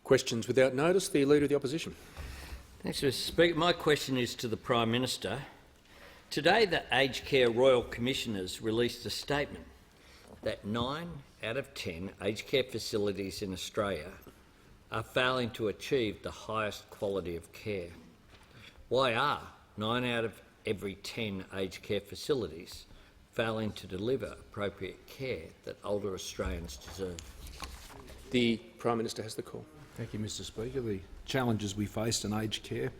Questions without notice. The Leader of the Opposition. Thanks, Mr Speaker. My question is to the Prime Minister. Today, the Aged Care Royal Commissioners released a statement that 9 out of 10 aged care facilities in Australia are failing to achieve the highest quality of care. Why are 9 out of every 10 aged care facilities failing to deliver appropriate care that older Australians deserve? The Prime Minister has the call. Thank you, Mr Speaker. The challenges we face in aged care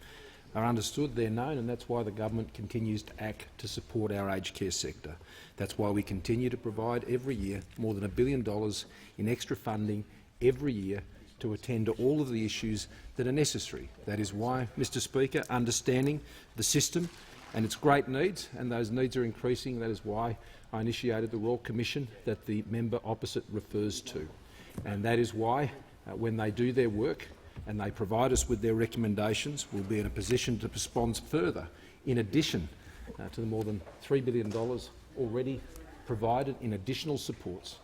are understood, they're known, and that's why the government continues to act to support our aged care sector. That's why we continue to provide every year more than $1 billion in extra funding every year to attend to all of the issues that are necessary. That is why, Mr Speaker, understanding the system and its great needs, and those needs are increasing, that is why I initiated the Royal Commission that the member opposite refers to. And that is why, when they do their work and they provide us with their recommendations, we'll be in a position to respond further, in addition to the more than $3 billion already provided in additional supports.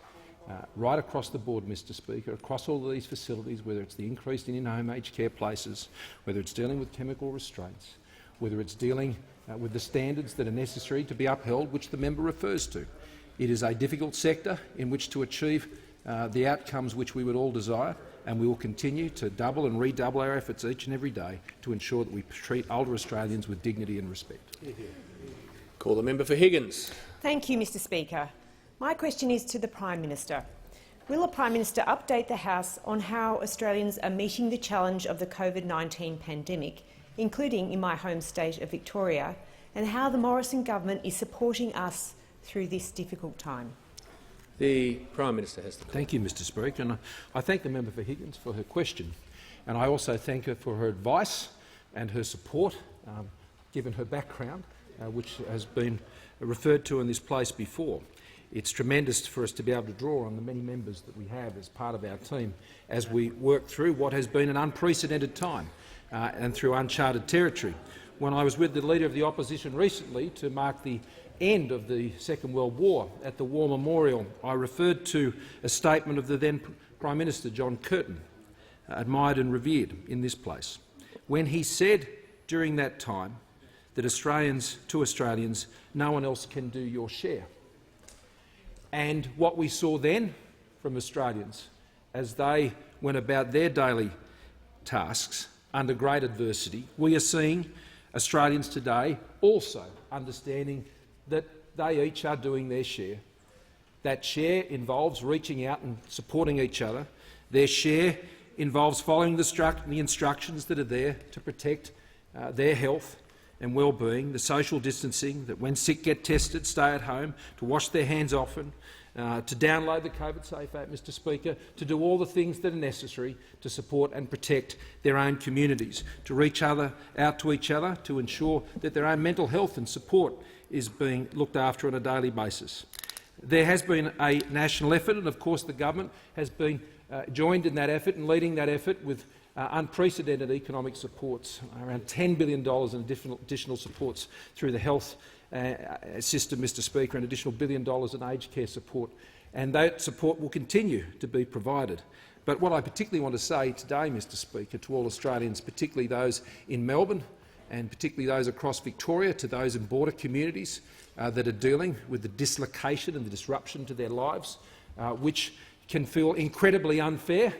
Right across the board, Mr Speaker, across all of these facilities, whether it's the increase in in-home aged care places, whether it's dealing with chemical restraints, whether it's dealing with the standards that are necessary to be upheld, which the member refers to. It is a difficult sector in which to achieve the outcomes which we would all desire, and we will continue to double and redouble our efforts each and every day to ensure that we treat older Australians with dignity and respect. Call the member for Higgins. Thank you, Mr Speaker. My question is to the Prime Minister. Will the Prime Minister update the House on how Australians are meeting the challenge of the COVID-19 pandemic, including in my home state of Victoria, and how the Morrison government is supporting us through this difficult time? The Prime Minister has the call. Thank you, Mr Speaker. And I thank the member for Higgins for her question, and I also thank her for her advice and her support, given her background, which has been referred to in this place before. It's tremendous for us to be able to draw on the many members that we have as part of our team as we work through what has been an unprecedented time and through uncharted territory. When I was with the Leader of the Opposition recently to mark the end of the Second World War at the War Memorial, I referred to a statement of the then Prime Minister, John Curtin, admired and revered in this place, when he said during that time that to Australians, no one else can do your share. And what we saw then from Australians as they went about their daily tasks under great adversity, we are seeing Australians today also understanding that they each are doing their share. That share involves reaching out and supporting each other. Their share involves following the instructions that are there to protect their health and well-being, the social distancing, that when sick get tested, stay at home, to wash their hands often, to download the COVID Safe app, Mr Speaker, to do all the things that are necessary to support and protect their own communities, to reach out to each other, to ensure that their own mental health and support is being looked after on a daily basis. There has been a national effort, and of course the government has been joined in that effort and leading that effort with unprecedented economic supports, around $10 billion in additional supports through the health system, Mr Speaker, and additional $1 billion in aged care support. And that support will continue to be provided. But what I particularly want to say today, Mr Speaker, to all Australians, particularly those in Melbourne and particularly those across Victoria, to those in border communities that are dealing with the dislocation and the disruption to their lives, which can feel incredibly unfair,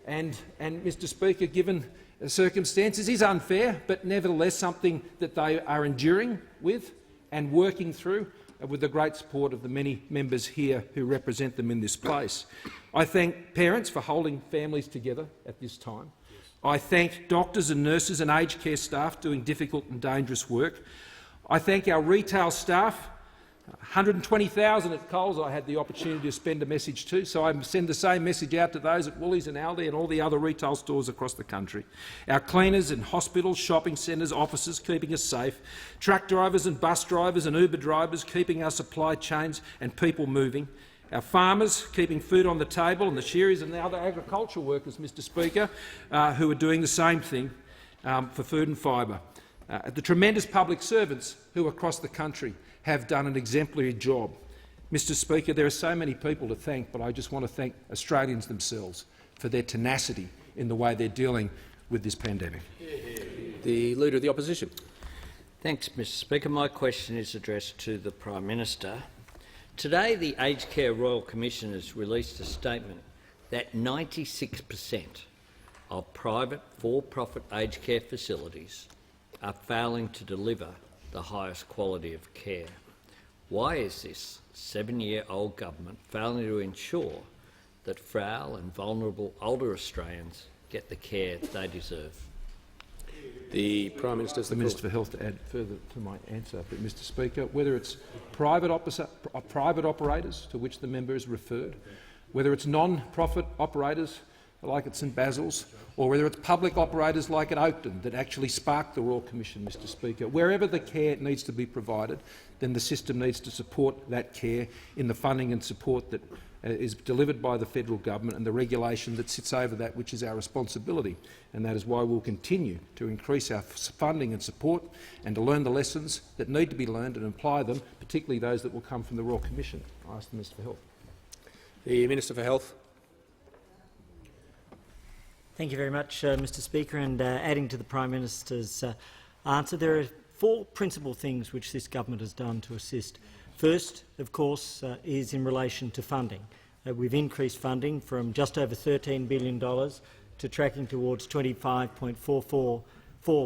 and Mr Speaker, given the circumstances, is unfair, but nevertheless something that they are enduring with and working through with the great support of the many members here who represent them in this place. I thank parents for holding families together at this time. I thank doctors and nurses and aged care staff doing difficult and dangerous work. I thank our retail staff, 120,000 at Coles I had the opportunity to send a message to, so I send the same message out to those at Woolies and Aldi and all the other retail stores across the country. Our cleaners in hospitals, shopping centres, offices keeping us safe, truck drivers and bus drivers and Uber drivers keeping our supply chains and people moving, our farmers keeping food on the table, and the shearies and the other agricultural workers, Mr Speaker, who are doing the same thing for food and fibre. The tremendous public servants who across the country have done an exemplary job. Mr Speaker, there are so many people to thank, but I just want to thank Australians themselves for their tenacity in the way they're dealing with this pandemic. The Leader of the Opposition. Thanks, Mr Speaker. My question is addressed to the Prime Minister. Today, the Aged Care Royal Commission has released a statement that 96% of private for-profit aged care facilities are failing to deliver the highest quality of care. Why is this 7-year-old government failing to ensure that frail and vulnerable older Australians get the care they deserve? The Prime Minister has the Minister for Health to add further to my answer. But, Mr Speaker, whether it's private operators to which the member is referred, whether it's non-profit operators like at St Basil's, or whether it's public operators like at Oakton that actually sparked the Royal Commission, Mr Speaker, wherever the care needs to be provided, then the system needs to support that care in the funding and support that is delivered by the federal government and the regulation that sits over that, which is our responsibility. And that is why we'll continue to increase our funding and support and to learn the lessons that need to be learned and apply them, particularly those that will come from the Royal Commission. I ask the Minister for Health. The Minister for Health. Thank you very much, Mr Speaker. And adding to the Prime Minister's answer, there are 4 principal things which this government has done to assist. First, of course, is in relation to funding. We've increased funding from just over $13 billion to tracking towards $25.444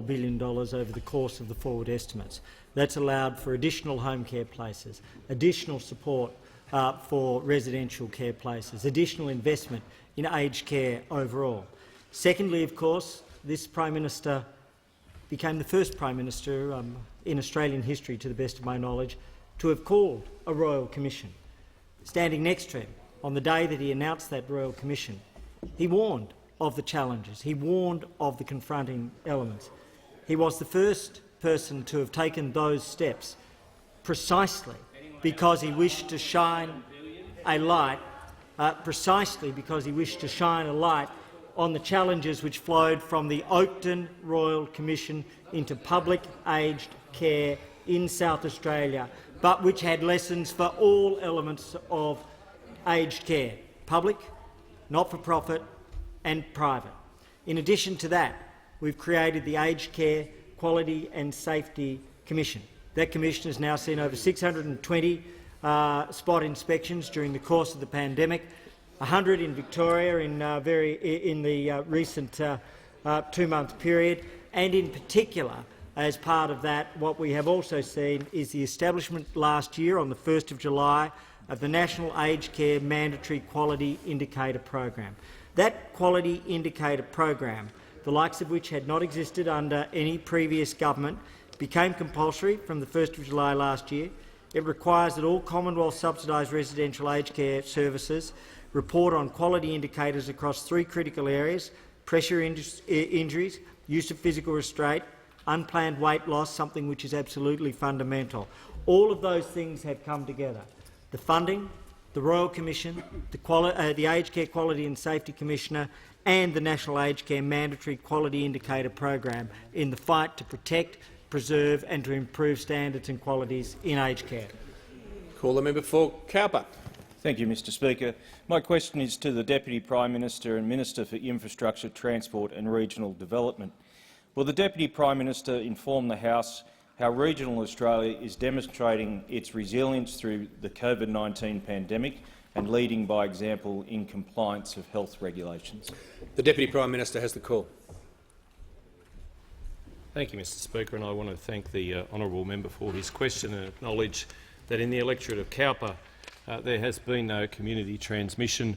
billion over the course of the forward estimates. That's allowed for additional home care places, additional support for residential care places, additional investment in aged care overall. Secondly, of course, this Prime Minister became the first Prime Minister in Australian history, to the best of my knowledge, to have called a Royal Commission. Standing next to him on the day that he announced that Royal Commission, he warned of the challenges, he warned of the confronting elements. He was the first person to have taken those steps precisely because he wished to shine a light, on the challenges which flowed from the Oakton Royal Commission into public aged care in South Australia, but which had lessons for all elements of aged care, public, not-for-profit and private. In addition to that, we've created the Aged Care Quality and Safety Commission. That commission has now seen over 620 spot inspections during the course of the pandemic, 100 in Victoria in the recent 2-month period, and in particular, as part of that, what we have also seen is the establishment last year on the 1st of July of the National Aged Care Mandatory Quality Indicator Program. That Quality Indicator Program, the likes of which had not existed under any previous government, became compulsory from the 1st of July last year. It requires that all Commonwealth subsidised residential aged care services report on quality indicators across 3 critical areas: pressure injuries, use of physical restraint, unplanned weight loss, something which is absolutely fundamental. All of those things have come together. The funding, the Royal Commission, the Aged Care Quality and Safety Commissioner and the National Aged Care Mandatory Quality Indicator Program in the fight to protect, preserve and to improve standards and qualities in aged care. Call the member for Cowper. Thank you, Mr Speaker. My question is to the Deputy Prime Minister and Minister for Infrastructure, Transport and Regional Development. Will the Deputy Prime Minister inform the House how regional Australia is demonstrating its resilience through the COVID-19 pandemic and leading by example in compliance of health regulations? The Deputy Prime Minister has the call. Thank you, Mr Speaker, and I want to thank the honourable member for his question and acknowledge that in the electorate of Cowper there has been no community transmission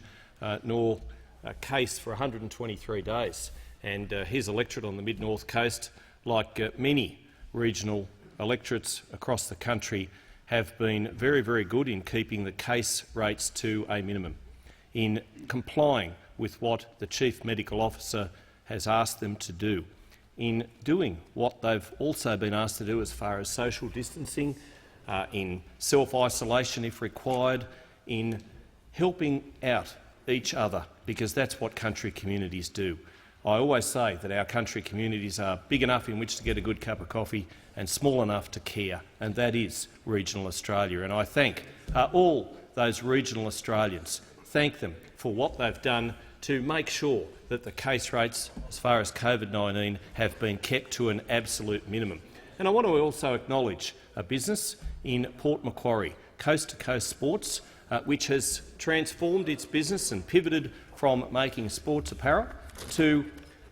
nor a case for 123 days. And his electorate on the Mid-North Coast, like many regional electorates across the country, have been very, very good in keeping the case rates to a minimum, in complying with what the Chief Medical Officer has asked them to do, in doing what they've also been asked to do as far as social distancing, in self-isolation if required, in helping out each other, because that's what country communities do. I always say that our country communities are big enough in which to get a good cup of coffee and small enough to care, and that is regional Australia. And I thank all those regional Australians, thank them for what they've done to make sure that the case rates as far as COVID-19 have been kept to an absolute minimum. And I want to also acknowledge a business in Port Macquarie, Coast to Coast Sports, which has transformed its business and pivoted from making sports apparel to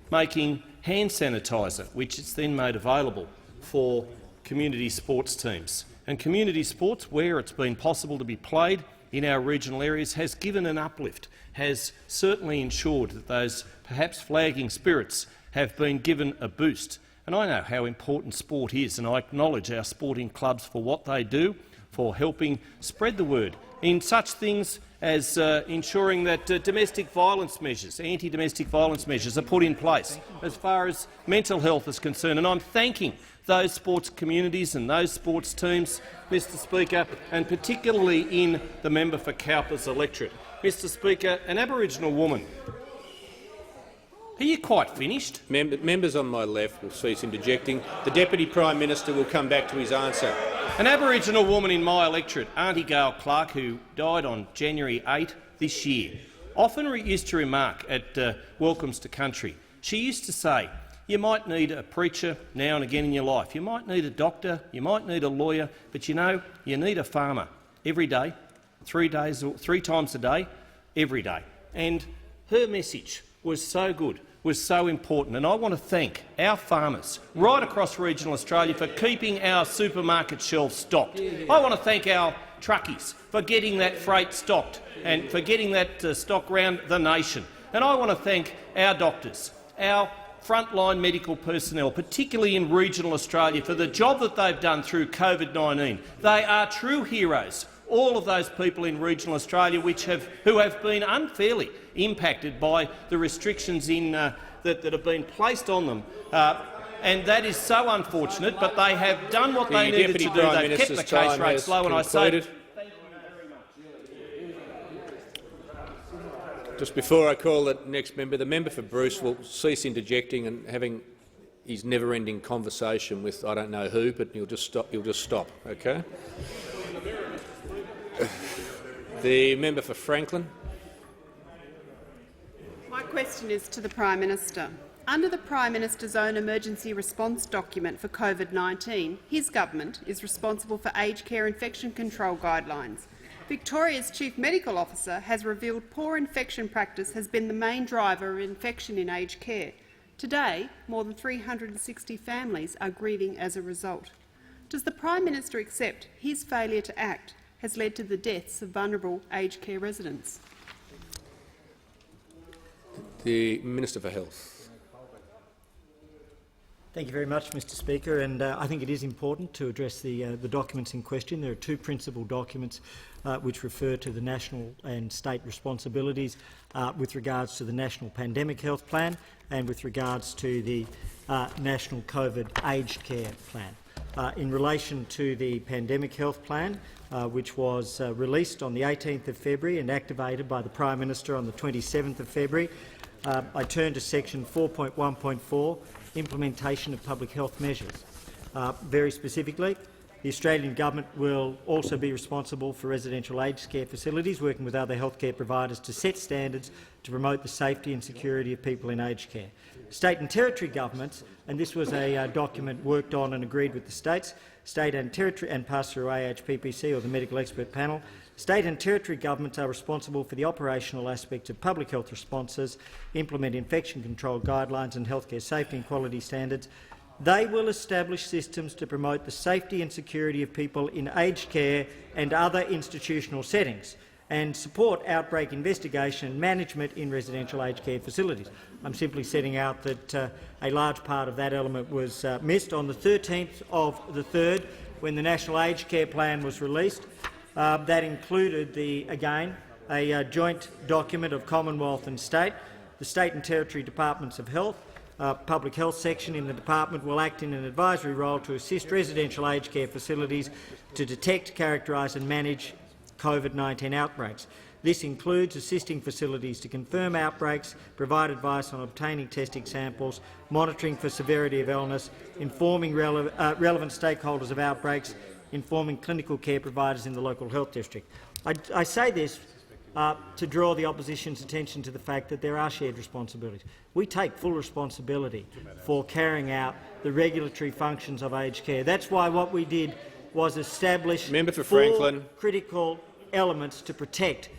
making hand sanitizer, which is then made available for community sports teams. And community sports, where it's been possible to be played in our regional areas, has given an uplift, has certainly ensured that those perhaps flagging spirits have been given a boost. And I know how important sport is, and I acknowledge our sporting clubs for what they do, for helping spread the word in such things as ensuring that domestic violence measures, anti-domestic violence measures are put in place as far as mental health is concerned. And I'm thanking those sports communities and those sports teams, Mr Speaker, and particularly in the member for Cowper's electorate. Mr Speaker, an Aboriginal woman. Are you quite finished? Members on my left will cease interjecting. The Deputy Prime Minister will come back to his answer. An Aboriginal woman in my electorate, Auntie Gail Clark, who died on January 8 this year, often used to remark at welcomes to country. She used to say, you might need a preacher now and again in your life, you might need a doctor, you might need a lawyer, but you know, you need a farmer every day, 3 times a day, every day. And her message was so good, was so important, and I want to thank our farmers right across regional Australia for keeping our supermarket shelves stocked. I want to thank our truckies for getting that freight stocked and for getting that stock round the nation. And I want to thank our doctors, our frontline medical personnel, particularly in regional Australia, for the job that they've done through COVID-19. They are true heroes, all of those people in regional Australia who have been unfairly impacted by the restrictions that have been placed on them. And that is so unfortunate, but they have done what they needed to do. They've kept the case rates low, and I say— Just before I call the next member, the member for Bruce will cease interjecting and having his never-ending conversation with I don't know who, but you'll just stop. Okay. The member for Franklin. My question is to the Prime Minister. Under the Prime Minister's own emergency response document for COVID-19, his government is responsible for aged care infection control guidelines. Victoria's Chief Medical Officer has revealed poor infection practice has been the main driver of infection in aged care. Today, more than 360 families are grieving as a result. Does the Prime Minister accept his failure to act has led to the deaths of vulnerable aged care residents? The Minister for Health. Thank you very much, Mr Speaker, and I think it is important to address the documents in question. There are two principal documents which refer to the national and state responsibilities with regards to the National Pandemic Health Plan and with regards to the National COVID Aged Care Plan. In relation to the Pandemic Health Plan, which was released on the 18th of February and activated by the Prime Minister on the 27th of February, I turn to section 4.1.4, implementation of public health measures. Very specifically, the Australian Government will also be responsible for residential aged care facilities, working with other healthcare providers to set standards to promote the safety and security of people in aged care. State and territory governments, and this was a document worked on and agreed with the states, state and territory and passed through AHPPC or the Medical Expert Panel. State and territory governments are responsible for the operational aspects of public health responses, implement infection control guidelines and healthcare safety and quality standards. They will establish systems to promote the safety and security of people in aged care and other institutional settings and support outbreak investigation and management in residential aged care facilities. I'm simply setting out that a large part of that element was missed on the 13th of the 3rd when the National Aged Care Plan was released. That included, a joint document of Commonwealth and State. The State and Territory Departments of Health, Public Health section in the department will act in an advisory role to assist residential aged care facilities to detect, characterise and manage COVID-19 outbreaks. This includes assisting facilities to confirm outbreaks, provide advice on obtaining testing samples, monitoring for severity of illness, informing relevant stakeholders of outbreaks, informing clinical care providers in the local health district. I say this to draw the opposition's attention to the fact that there are shared responsibilities. We take full responsibility for carrying out the regulatory functions of aged care. That's why what we did was establish Member for 4 Franklin. critical elements to protect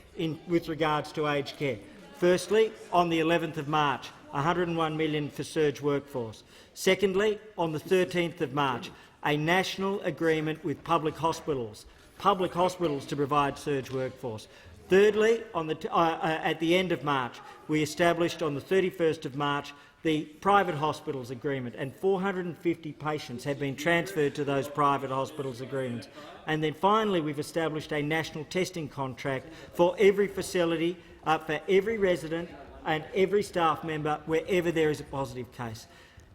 with regards to aged care. Firstly, on the 11th of March, $101 million for surge workforce. Secondly, on the 13th of March, a national agreement with public hospitals to provide surge workforce. Thirdly, at the end of March, we established on the 31st of March the private hospitals agreement, and 450 patients have been transferred to those private hospitals agreements. And then finally, we've established a national testing contract for every facility, for every resident and every staff member wherever there is a positive case.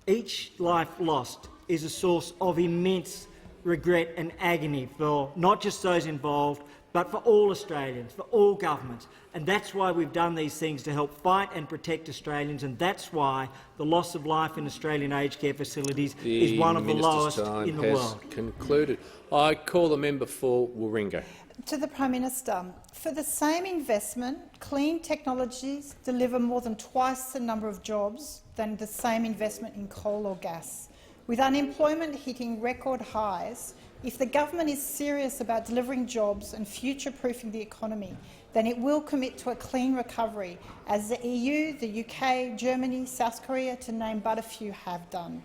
Each life lost is a source of immense regret and agony for not just those involved, but for all Australians, for all governments. And that's why we've done these things, to help fight and protect Australians, and that's why the loss of life in Australian aged care facilities is one of the lowest in the world. Concluded. I call the member for Warringah. To the Prime Minister, for the same investment, clean technologies deliver more than twice the number of jobs than the same investment in coal or gas. With unemployment hitting record highs, if the government is serious about delivering jobs and future-proofing the economy, then it will commit to a clean recovery, as the EU, the UK, Germany, South Korea, to name but a few, have done.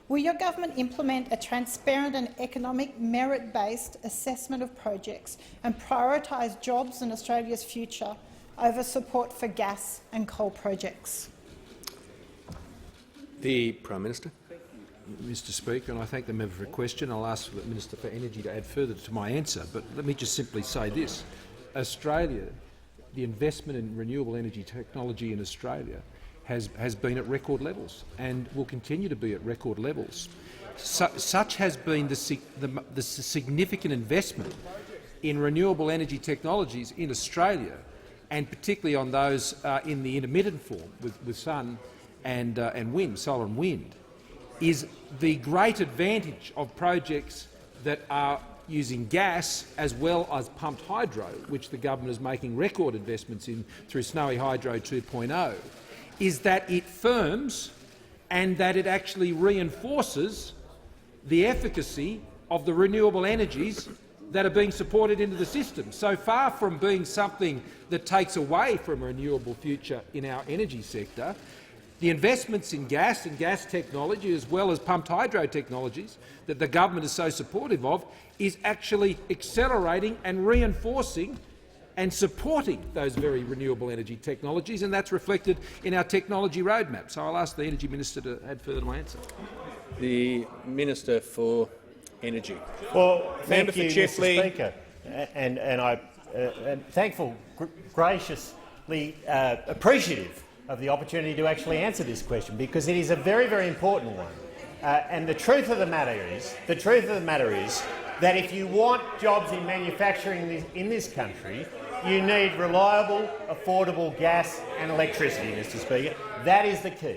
Will your government implement a transparent and economic merit-based assessment of projects and prioritise jobs and Australia's future over support for gas and coal projects? The Prime Minister. Mr Speaker, and I thank the member for a question. I'll ask the Minister for Energy to add further to my answer, but let me just simply say this. Australia, the investment in renewable energy technology in Australia has been at record levels and will continue to be at record levels. Such has been the significant investment in renewable energy technologies in Australia, and particularly on those in the intermittent form with sun and wind, solar and wind, is the great advantage of projects that are using gas as well as pumped hydro, which the government is making record investments in through Snowy Hydro 2.0, is that it firms and that it actually reinforces the efficacy of the renewable energies that are being supported into the system. So far from being something that takes away from a renewable future in our energy sector, the investments in gas and gas technology, as well as pumped hydro technologies that the government is so supportive of, is actually accelerating and reinforcing and supporting those very renewable energy technologies, and that's reflected in our technology roadmap. So I'll ask the Energy Minister to add further to answer. The Minister for Energy. Well, Member thank for you, Chifley. Mr Speaker, and I'm thankful, graciously appreciative of the opportunity to actually answer this question, because it is a very, very important one. And the truth of the matter is that if you want jobs in manufacturing in this country, you need reliable, affordable gas and electricity, Mr Speaker. That is the key.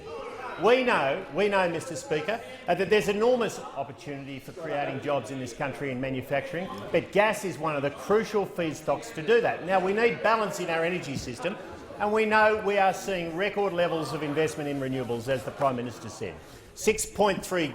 We know, Mr Speaker, that there's enormous opportunity for creating jobs in this country in manufacturing, but gas is one of the crucial feedstocks to do that. Now, we need balance in our energy system, and we know we are seeing record levels of investment in renewables, as the Prime Minister said. 6.3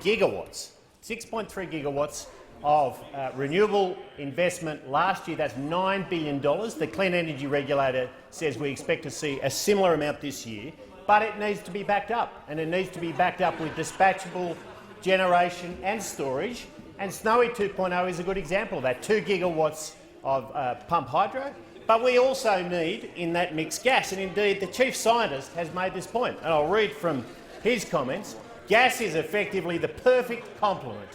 gigawatts of renewable investment last year. That's $9 billion. The Clean Energy Regulator says we expect to see a similar amount this year, but it needs to be backed up, and it needs to be backed up with dispatchable generation and storage. And Snowy 2.0 is a good example of that, 2 gigawatts of pump hydro. But we also need in that mix gas, and indeed the Chief Scientist has made this point, and I'll read from his comments. Gas is effectively the perfect complement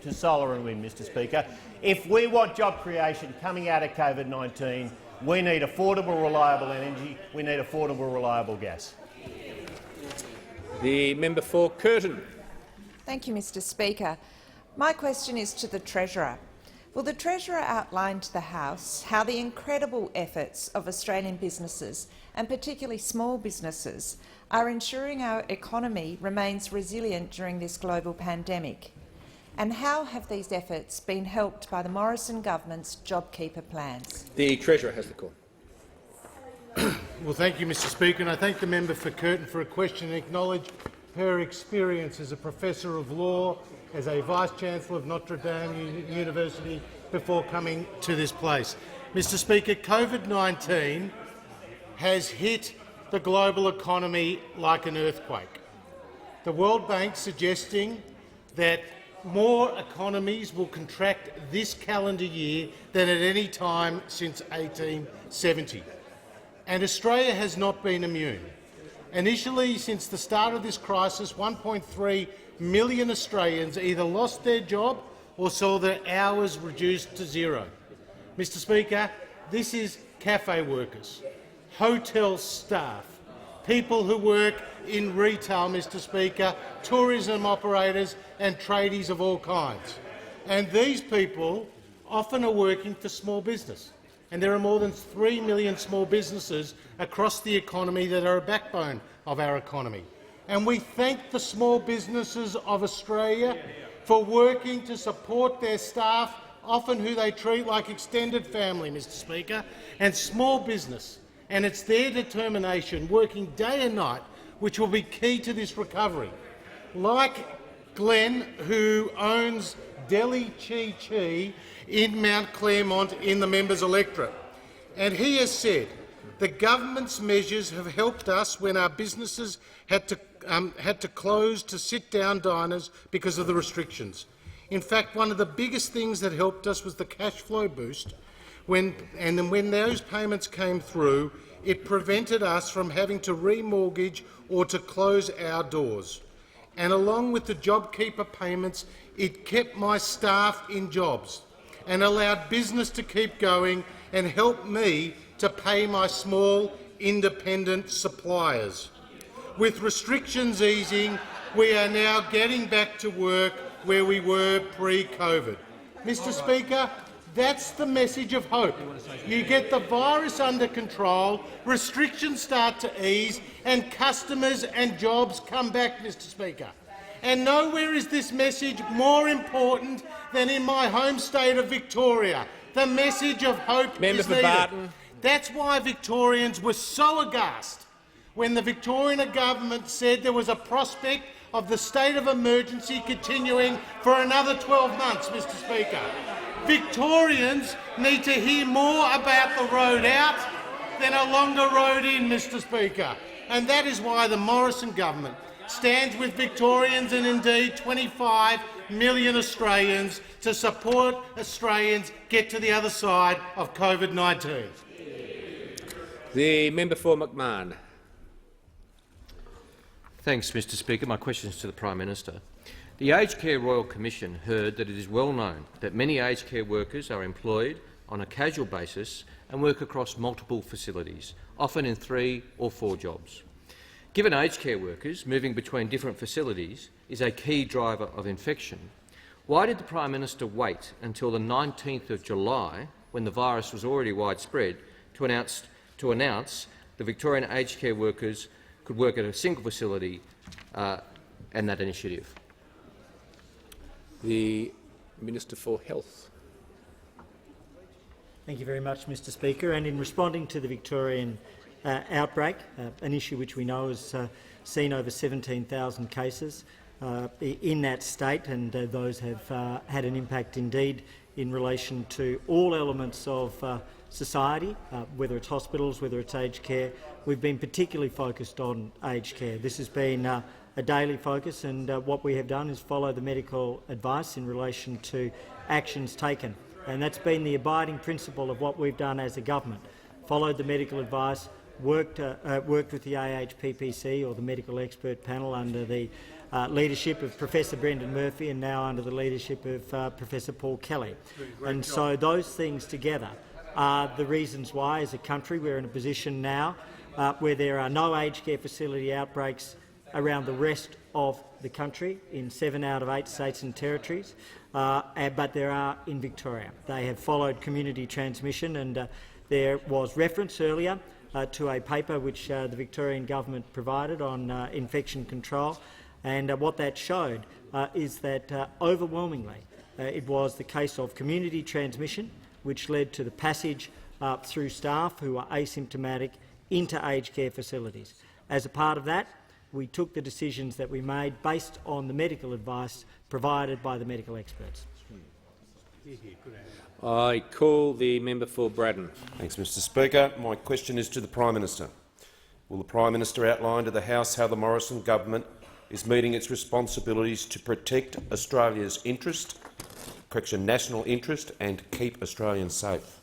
to solar and wind, Mr Speaker. If we want job creation coming out of COVID-19, we need affordable, reliable energy. We need affordable, reliable gas. The member for Curtin. Thank you, Mr Speaker. My question is to the Treasurer. Will the Treasurer outline to the House how the incredible efforts of Australian businesses, and particularly small businesses, are ensuring our economy remains resilient during this global pandemic? And how have these efforts been helped by the Morrison government's JobKeeper plans? The Treasurer has the call. Well, thank you, Mr Speaker, and I thank the member for Curtin for a question and acknowledge her experience as a Professor of Law, as a Vice-Chancellor of Notre Dame University before coming to this place. Mr Speaker, COVID-19 has hit the global economy like an earthquake. The World Bank suggesting that more economies will contract this calendar year than at any time since 1870. And Australia has not been immune. Initially, since the start of this crisis, 1.3 million Australians either lost their job or saw their hours reduced to zero. Mr Speaker, this is cafe workers, hotel staff, people who work in retail, Mr Speaker, tourism operators and tradies of all kinds. And these people often are working for small business. And there are more than 3 million small businesses across the economy that are a backbone of our economy. And we thank the small businesses of Australia for working to support their staff, often who they treat like extended family, Mr Speaker, and small business. And it's their determination, working day and night, which will be key to this recovery. Like Glenn, who owns Deli Chi Chi in Mount Claremont in the member's electorate. And he has said the government's measures have helped us when our businesses had to close to sit-down diners because of the restrictions. In fact, one of the biggest things that helped us was the cash flow boost. When those payments came through, it prevented us from having to remortgage or to close our doors. And along with the JobKeeper payments, it kept my staff in jobs and allowed business to keep going and helped me to pay my small independent suppliers. With restrictions easing, we are now getting back to work where we were pre-COVID. Mr Speaker, that's the message of hope. You get the virus under control, restrictions start to ease, and customers and jobs come back, Mr Speaker. And nowhere is this message more important than in my home state of Victoria. The message of hope is needed. Barton. That's why Victorians were so aghast when the Victorian government said there was a prospect of the state of emergency continuing for another 12 months, Mr Speaker. Victorians need to hear more about the road out than a longer road in, Mr Speaker. And that is why the Morrison government stands with Victorians and indeed 25 million Australians to support Australians get to the other side of COVID-19. The member for McMahon. Thanks, Mr Speaker. My question is to the Prime Minister. The Aged Care Royal Commission heard that it is well known that many aged care workers are employed on a casual basis and work across multiple facilities, often in 3 or 4 jobs. Given aged care workers moving between different facilities is a key driver of infection, why did the Prime Minister wait until the 19th of July, when the virus was already widespread, to announce the Victorian aged care workers could work at a single facility and that initiative? The Minister for Health. Thank you very much, Mr Speaker. And in responding to the Victorian outbreak, an issue which we know has seen over 17,000 cases in that state, and those have had an impact indeed in relation to all elements of society, whether it's hospitals, whether it's aged care. We've been particularly focused on aged care. This has been a daily focus, and what we have done is follow the medical advice in relation to actions taken. And that's been the abiding principle of what we've done as a government. Followed the medical advice, worked with the AHPPC, or the medical expert panel, under the leadership of Professor Brendan Murphy, and now under the leadership of Professor Paul Kelly. And so those things together are the reasons why, as a country, we're in a position now where there are no aged care facility outbreaks around the rest of the country, in 7 out of 8 states and territories, but there are in Victoria. They have followed community transmission, and there was reference earlier to a paper which the Victorian government provided on infection control. And what that showed is that overwhelmingly it was the case of community transmission, which led to the passage through staff who are asymptomatic into aged care facilities. As a part of that, we took the decisions that we made based on the medical advice provided by the medical experts. I call the member for Braddon. Thanks, Mr Speaker. My question is to the Prime Minister. Will the Prime Minister outline to the House how the Morrison government is meeting its responsibilities to protect Australia's national interest and keep Australians safe?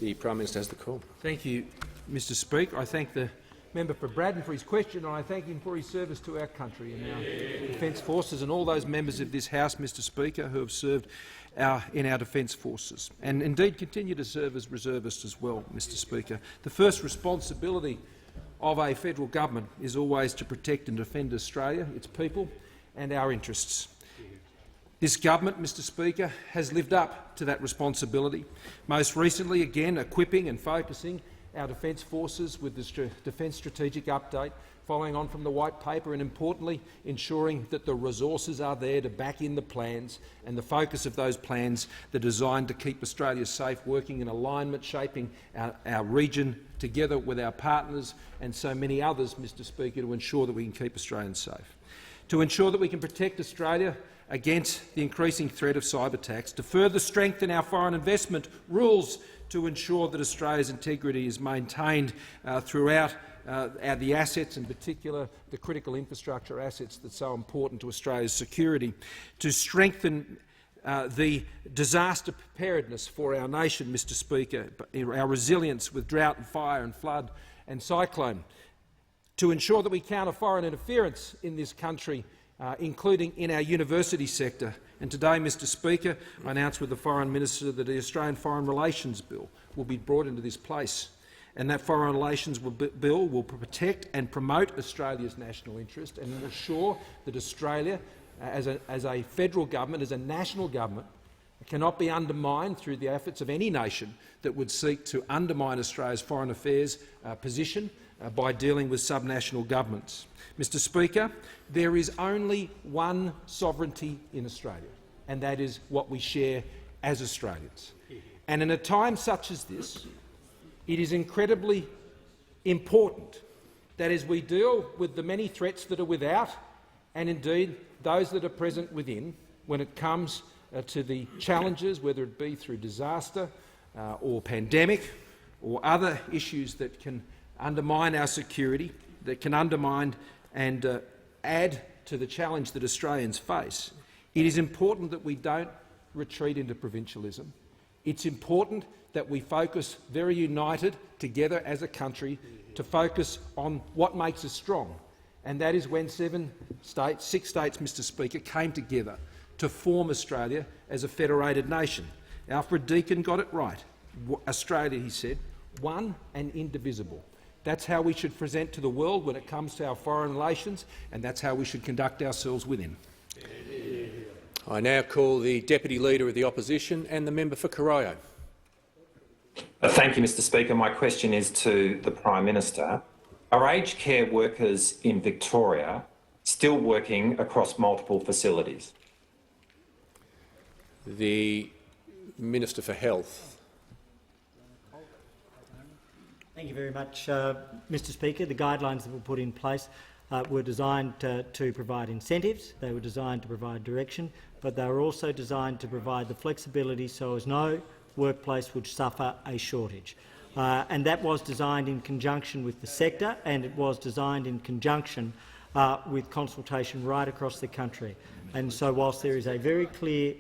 The Prime Minister has the call. Thank you, Mr Speaker. I thank the member for Braddon for his question, and I thank him for his service to our country and our Defence Forces and all those members of this House, Mr Speaker, who have served in our Defence Forces and indeed continue to serve as reservists as well, Mr Speaker. The first responsibility of a federal government is always to protect and defend Australia, its people and our interests. This government, Mr Speaker, has lived up to that responsibility, most recently again equipping and focusing our Defence Forces with the Defence Strategic Update, following on from the White Paper, and importantly ensuring that the resources are there to back in the plans, and the focus of those plans that are designed to keep Australia safe, working in alignment, shaping our region together with our partners and so many others, Mr Speaker, to ensure that we can keep Australians safe, to ensure that we can protect Australia against the increasing threat of cyber attacks, to further strengthen our foreign investment rules to ensure that Australia's integrity is maintained throughout the assets, in particular the critical infrastructure assets that are so important to Australia's security, to strengthen the disaster preparedness for our nation, Mr Speaker, our resilience with drought and fire and flood and cyclone, to ensure that we counter foreign interference in this country, including in our university sector. And today, Mr Speaker, I announced with the Foreign Minister that the Australian Foreign Relations Bill will be brought into this place, and that Foreign Relations Bill will protect and promote Australia's national interest and will ensure that Australia, as a federal government, as a national government, cannot be undermined through the efforts of any nation that would seek to undermine Australia's foreign affairs position by dealing with subnational governments. Mr Speaker, there is only one sovereignty in Australia, and that is what we share as Australians. And in a time such as this, it is incredibly important that as we deal with the many threats that are without, and indeed those that are present within, when it comes to the challenges, whether it be through disaster or pandemic or other issues that can undermine our security, that can undermine and add to the challenge that Australians face, it is important that we don't retreat into provincialism. It's important that we focus very united together as a country to focus on what makes us strong, and that is when six states, Mr Speaker, came together to form Australia as a federated nation. Alfred Deakin got it right. Australia, he said, one and indivisible. That's how we should present to the world when it comes to our foreign relations, and that's how we should conduct ourselves within. I now call the Deputy Leader of the Opposition and the member for Corio. Thank you, Mr Speaker. My question is to the Prime Minister. Are aged care workers in Victoria still working across multiple facilities? The Minister for Health. Thank you very much, Mr Speaker. The guidelines that were put in place were designed to provide incentives, they were designed to provide direction, but they were also designed to provide the flexibility so as no workplace would suffer a shortage. And that was designed in conjunction with the sector, and it was designed in conjunction with consultation right across the country. And so whilst there is a very clear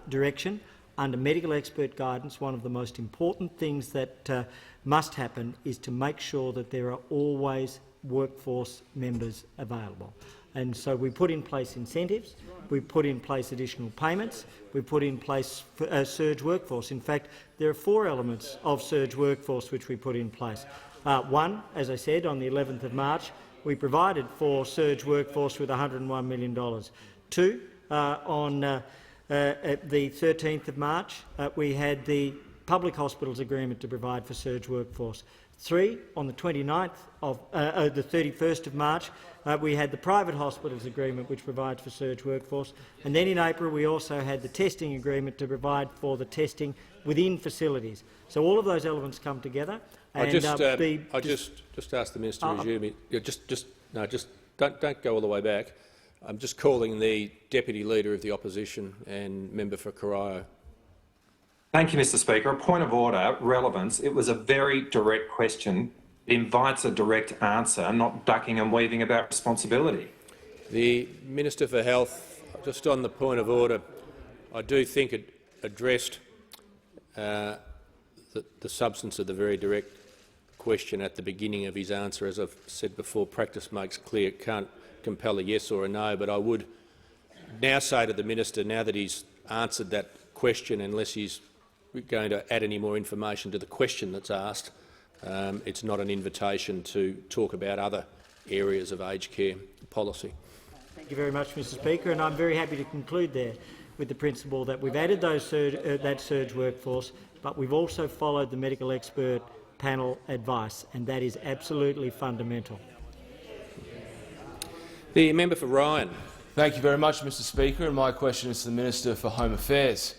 direction under medical expert guidance, one of the most important things that must happen is to make sure that there are always workforce members available. And so we put in place incentives, we put in place additional payments, we put in place surge workforce. In fact, there are 4 elements of surge workforce which we put in place. One, as I said, on the 11th of March, we provided for surge workforce with $101 million. 2, on the 13th of March, we had the Public Hospitals Agreement to provide for surge workforce. 3, on the 29th of the 31st of March, we had the private hospitals agreement, which provides for surge workforce, and then in April we also had the testing agreement to provide for the testing within facilities. So all of those elements come together. And, I just asked the minister to resume it. Don't go all the way back. I'm just calling the Deputy Leader of the Opposition and member for Corio. Thank you, Mr Speaker. A point of order, relevance. It was a very direct question. It invites a direct answer, not ducking and weaving about responsibility. The Minister for Health, just on the point of order, I do think it addressed the substance of the very direct question at the beginning of his answer. As I've said before, practice makes clear. It can't compel a yes or a no, but I would now say to the minister, now that he's answered that question, unless he's going to add any more information to the question that's asked, it's not an invitation to talk about other areas of aged care policy. Thank you very much, Mr Speaker, and I'm very happy to conclude there with the principle that we've added that surge workforce, but we've also followed the medical expert panel advice, and that is absolutely fundamental. The member for Ryan. Thank you very much, Mr Speaker, and my question is to the Minister for Home Affairs.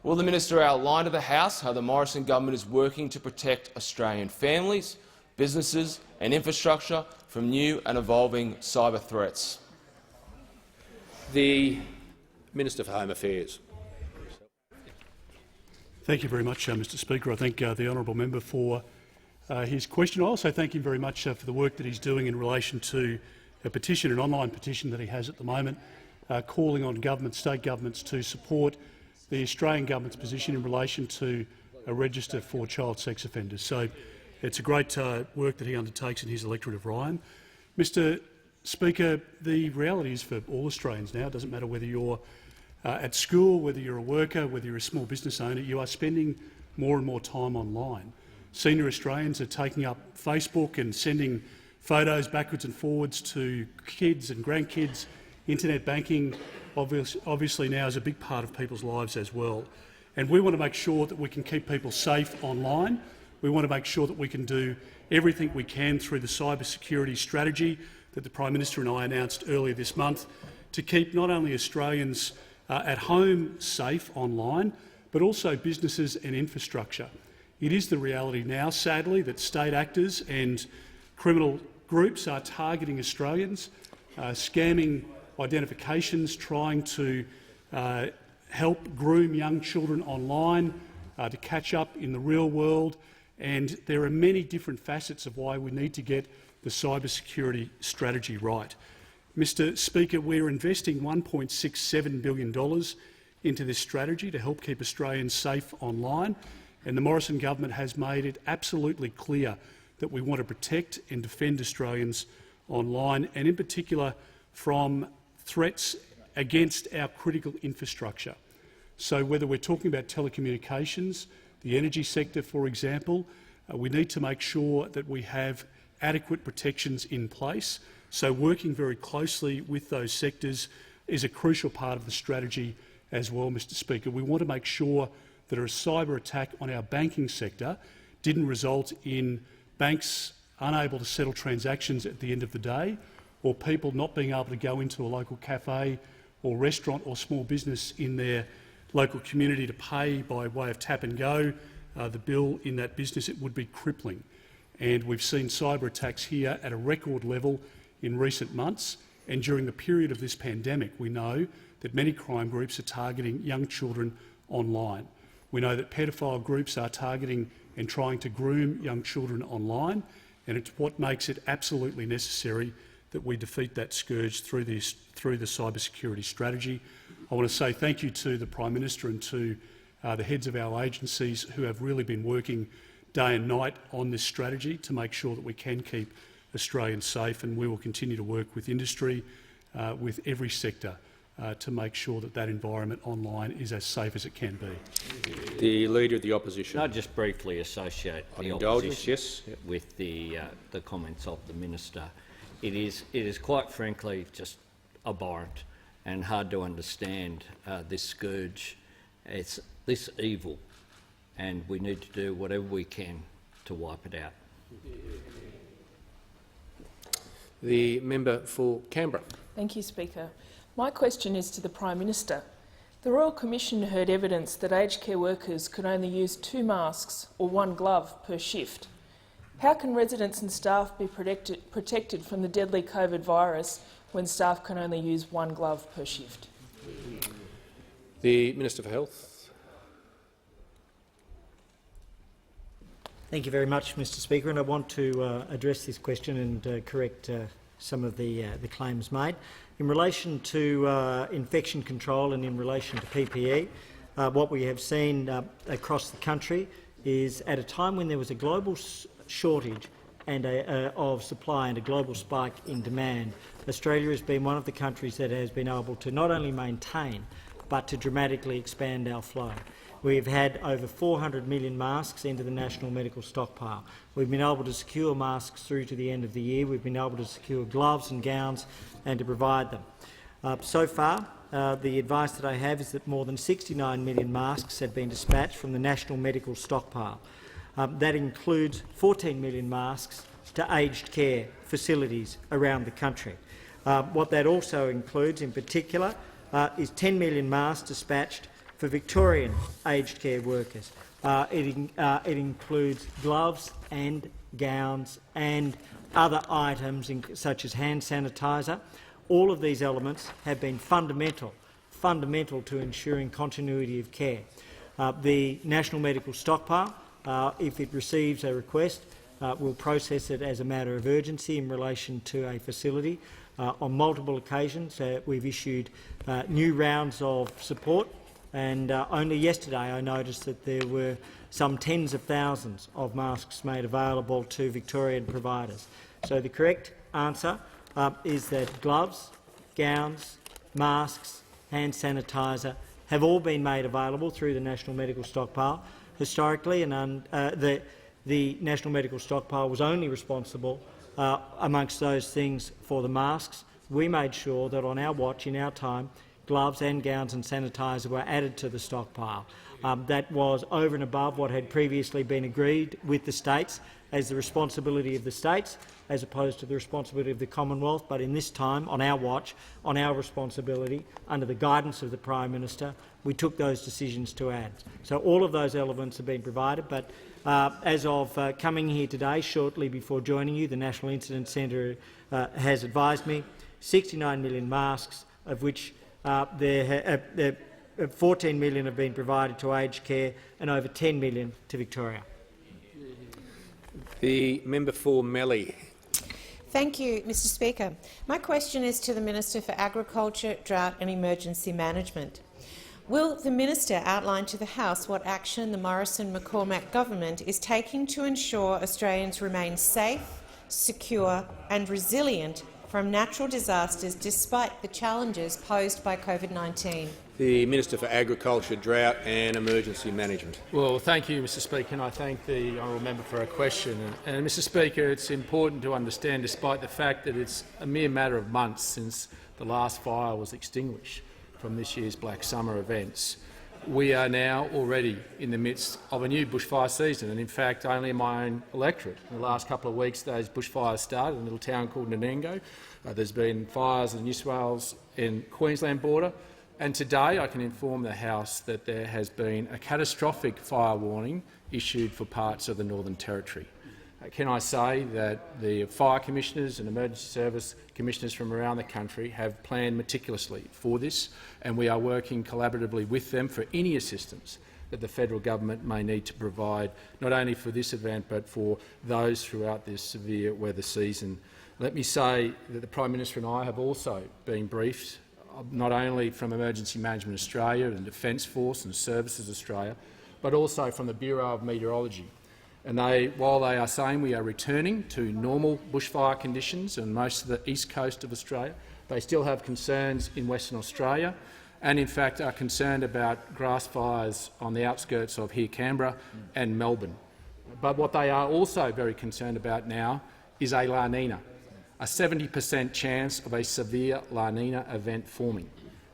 Will the minister outline to the House how the Morrison government is working to protect Australian families, businesses and infrastructure from new and evolving cyber threats? The Minister for Home Affairs. Thank you very much, Mr Speaker. I thank the honourable member for his question. I also thank him very much for the work that he's doing in relation to a petition, an online petition that he has at the moment, calling on state governments to support the Australian government's position in relation to a register for child sex offenders. So it's a great work that he undertakes in his electorate of Ryan. Mr Speaker, the reality is for all Australians now, it doesn't matter whether you're at school, whether you're a worker, whether you're a small business owner, you are spending more and more time online. Senior Australians are taking up Facebook and sending photos backwards and forwards to kids and grandkids. Internet banking obviously now is a big part of people's lives as well. And we want to make sure that we can keep people safe online. We want to make sure that we can do everything we can through the cyber security strategy that the Prime Minister and I announced earlier this month to keep not only Australians at home safe online, but also businesses and infrastructure. It is the reality now, sadly, that state actors and criminal groups are targeting Australians, scamming identifications, trying to help groom young children online to catch up in the real world. And there are many different facets of why we need to get the cyber security strategy right. Mr Speaker, we're investing $1.67 billion into this strategy to help keep Australians safe online, and the Morrison government has made it absolutely clear that we want to protect and defend Australians online, and in particular from threats against our critical infrastructure. So whether we're talking about telecommunications, the energy sector, for example, we need to make sure that we have adequate protections in place. So working very closely with those sectors is a crucial part of the strategy as well, Mr Speaker. We want to make sure that a cyber attack on our banking sector didn't result in banks unable to settle transactions at the end of the day, or people not being able to go into a local cafe or restaurant or small business in their local community to pay by way of tap and go the bill in that business. It would be crippling. And we've seen cyber attacks here at a record level in recent months, and during the period of this pandemic we know that many crime groups are targeting young children online. We know that paedophile groups are targeting and trying to groom young children online, and it's what makes it absolutely necessary that we defeat that scourge through the cyber security strategy. I want to say thank you to the Prime Minister and to the heads of our agencies who have really been working day and night on this strategy to make sure that we can keep Australians safe, and we will continue to work with industry, with every sector, to make sure that that environment online is as safe as it can be. The Leader of the Opposition. I'll just briefly associate the opposition with the comments of the Minister. It is quite frankly just abhorrent and hard to understand this scourge. It's this evil, and we need to do whatever we can to wipe it out. The member for Canberra. Thank you, Speaker. My question is to the Prime Minister. The Royal Commission heard evidence that aged care workers could only use 2 masks or 1 glove per shift. How can residents and staff be protected from the deadly COVID virus when staff can only use 1 glove per shift? The Minister for Health. Thank you very much, Mr Speaker, and I want to address this question and correct some of the claims made. In relation to infection control and in relation to PPE, what we have seen across the country is at a time when there was a global shortage and of supply and a global spike in demand, Australia has been one of the countries that has been able to not only maintain but to dramatically expand our flow. We've had over 400 million masks into the National Medical Stockpile. We've been able to secure masks through to the end of the year. We've been able to secure gloves and gowns and to provide them. So far, the advice that I have is that more than 69 million masks have been dispatched from the National Medical Stockpile. That includes 14 million masks to aged care facilities around the country. What that also includes in particular is 10 million masks dispatched for Victorian aged care workers. It includes gloves and gowns and other items such as hand sanitizer. All of these elements have been fundamental to ensuring continuity of care. The National Medical Stockpile, if it receives a request, will process it as a matter of urgency in relation to a facility. On multiple occasions, we've issued new rounds of support. And only yesterday I noticed that there were some tens of thousands of masks made available to Victorian providers. So the correct answer is that gloves, gowns, masks, hand sanitizer have all been made available through the National Medical Stockpile. Historically, and the National Medical Stockpile was only responsible, amongst those things, for the masks. We made sure that on our watch, in our time, gloves and gowns and sanitizer were added to the stockpile. That was over and above what had previously been agreed with the states as the responsibility of the states as opposed to the responsibility of the Commonwealth, but in this time, on our watch, on our responsibility, under the guidance of the Prime Minister, we took those decisions to add. So all of those elements have been provided, but as of coming here today, shortly before joining you, the National Incident Centre has advised me 69 million masks, of which 14 million have been provided to aged care and over 10 million to Victoria. The member for Mallee. Thank you, Mr Speaker. My question is to the Minister for Agriculture, Drought and Emergency Management. Will the Minister outline to the House what action the Morrison-McCormack government is taking to ensure Australians remain safe, secure and resilient from natural disasters despite the challenges posed by COVID-19? The Minister for Agriculture, Drought and Emergency Management. Well, thank you, Mr Speaker, and I thank the honourable member for her question. And Mr Speaker, it's important to understand, despite the fact that it's a mere matter of months since the last fire was extinguished from this year's Black Summer events, we are now already in the midst of a new bushfire season, and in fact only in my own electorate. In the last couple of weeks those bushfires started in a little town called Nanango. There's been fires in New South Wales and Queensland border, and today I can inform the House that there has been a catastrophic fire warning issued for parts of the Northern Territory. Can I say that the fire commissioners and emergency service commissioners from around the country have planned meticulously for this, and we are working collaboratively with them for any assistance that the federal government may need to provide, not only for this event but for those throughout this severe weather season. Let me say that the Prime Minister and I have also been briefed, not only from Emergency Management Australia and Defence Force and Services Australia, but also from the Bureau of Meteorology. And while they are saying we are returning to normal bushfire conditions on most of the east coast of Australia, they still have concerns in Western Australia and in fact are concerned about grass fires on the outskirts of here Canberra and Melbourne. But what they are also very concerned about now is a La Nina, a 70% chance of a severe La Nina event forming.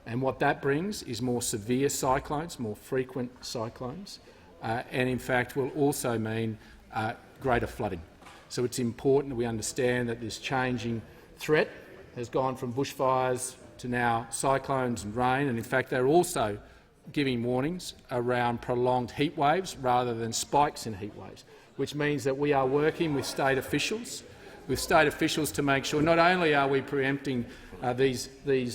And what that brings is more severe cyclones, more frequent cyclones, and in fact will also mean greater flooding. So it's important that we understand that this changing threat has gone from bushfires to now cyclones and rain, and in fact they're also giving warnings around prolonged heat waves rather than spikes in heat waves, which means that we are working with state officials to make sure not only are we preempting these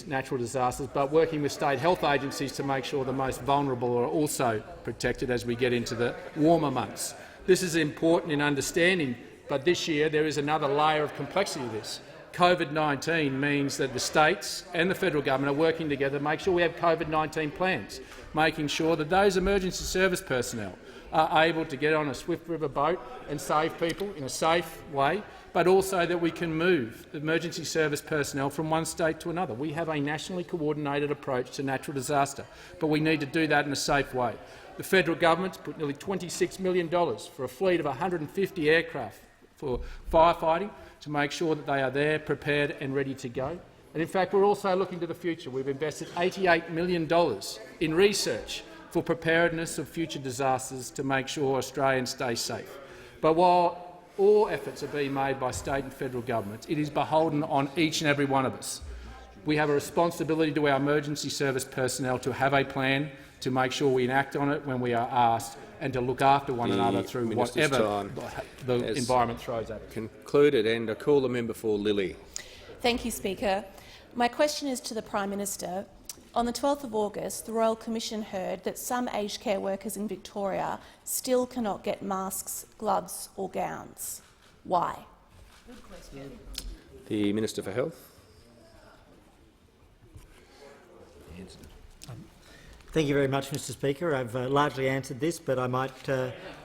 natural disasters, but working with state health agencies to make sure the most vulnerable are also protected as we get into the warmer months. This is important in understanding, but this year there is another layer of complexity to this. COVID-19 means that the states and the federal government are working together to make sure we have COVID-19 plans, making sure that those emergency service personnel are able to get on a Swift River boat and save people in a safe way, but also that we can move emergency service personnel from one state to another. We have a nationally coordinated approach to natural disaster, but we need to do that in a safe way. The federal government's put nearly $26 million for a fleet of 150 aircraft for firefighting to make sure that they are there, prepared and ready to go. And in fact, we're also looking to the future. We've invested $88 million in research for preparedness of future disasters to make sure Australians stay safe. But while all efforts are being made by state and federal governments, it is beholden on each and every one of us. We have a responsibility to our emergency service personnel to have a plan, to make sure we enact on it when we are asked, and to look after one another through whatever the environment throws at us. Concluded, and I call the member for Lilly. Thank you, Speaker. My question is to the Prime Minister. On the 12th of August, the Royal Commission heard that some aged care workers in Victoria still cannot get masks, gloves or gowns. Why? The Minister for Health. Thank you very much, Mr Speaker. I've largely answered this, but I might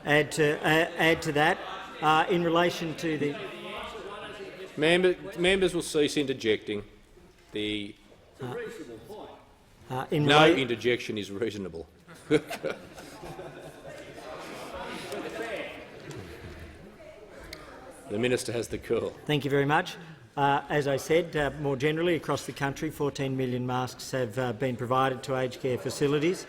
add to that in relation to the members will cease interjecting. The no interjection is reasonable. The Minister has the call. Thank you very much. As I said, more generally across the country, 14 million masks have been provided to aged care facilities.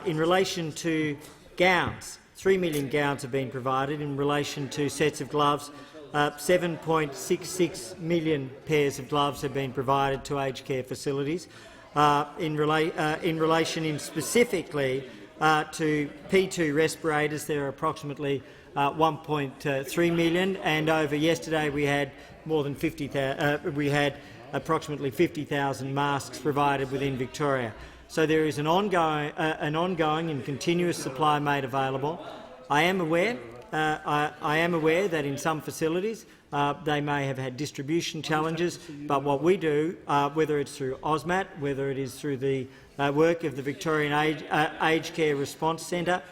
In relation to gowns, 3 million gowns have been provided. In relation to sets of gloves, 7.66 million pairs of gloves have been provided to aged care facilities. In relation specifically to P2 respirators, there are approximately 1.3 million, and over yesterday we had more than 50,000. We had approximately 50,000 masks provided within Victoria. So there is an ongoing and continuous supply made available. I am aware that in some facilities they may have had distribution challenges, but what we do, whether it's through AUSMAT, whether it is through the work of the Victorian Aged Care Response Centre.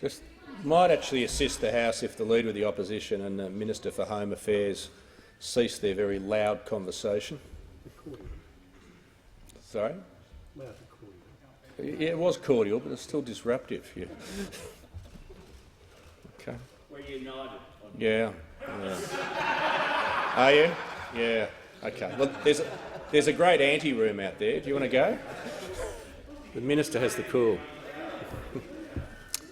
Just might actually assist the House if the Leader of the Opposition and the Minister for Home Affairs cease their very loud conversation. Sorry? Yeah, it was cordial, but it's still disruptive. Yeah. Okay. We're united. Yeah. Are you? Yeah. Okay. Well, there's a great ante-room out there. Do you want to go? The Minister has the call.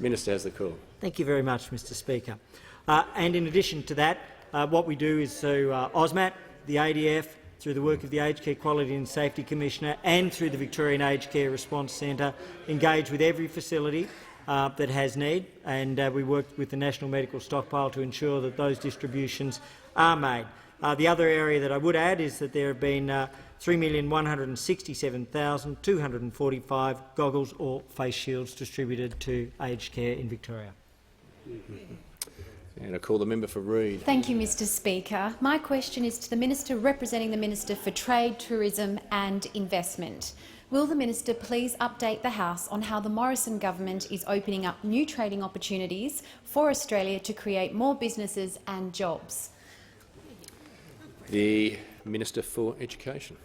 Minister has the call. Thank you very much, Mr Speaker. And in addition to that, what we do is through AUSMAT, the ADF, through the work of the Aged Care Quality and Safety Commissioner and through the Victorian Aged Care Response Centre, engage with every facility that has need, and we work with the National Medical Stockpile to ensure that those distributions are made. The other area that I would add is that there have been 3,167,245 goggles or face shields distributed to aged care in Victoria. And I call the member for Reid. Thank you, Mr Speaker. My question is to the Minister representing the Minister for Trade, Tourism and Investment. Will the Minister please update the House on how the Morrison government is opening up new trading opportunities for Australia to create more businesses and jobs? The Minister for Education.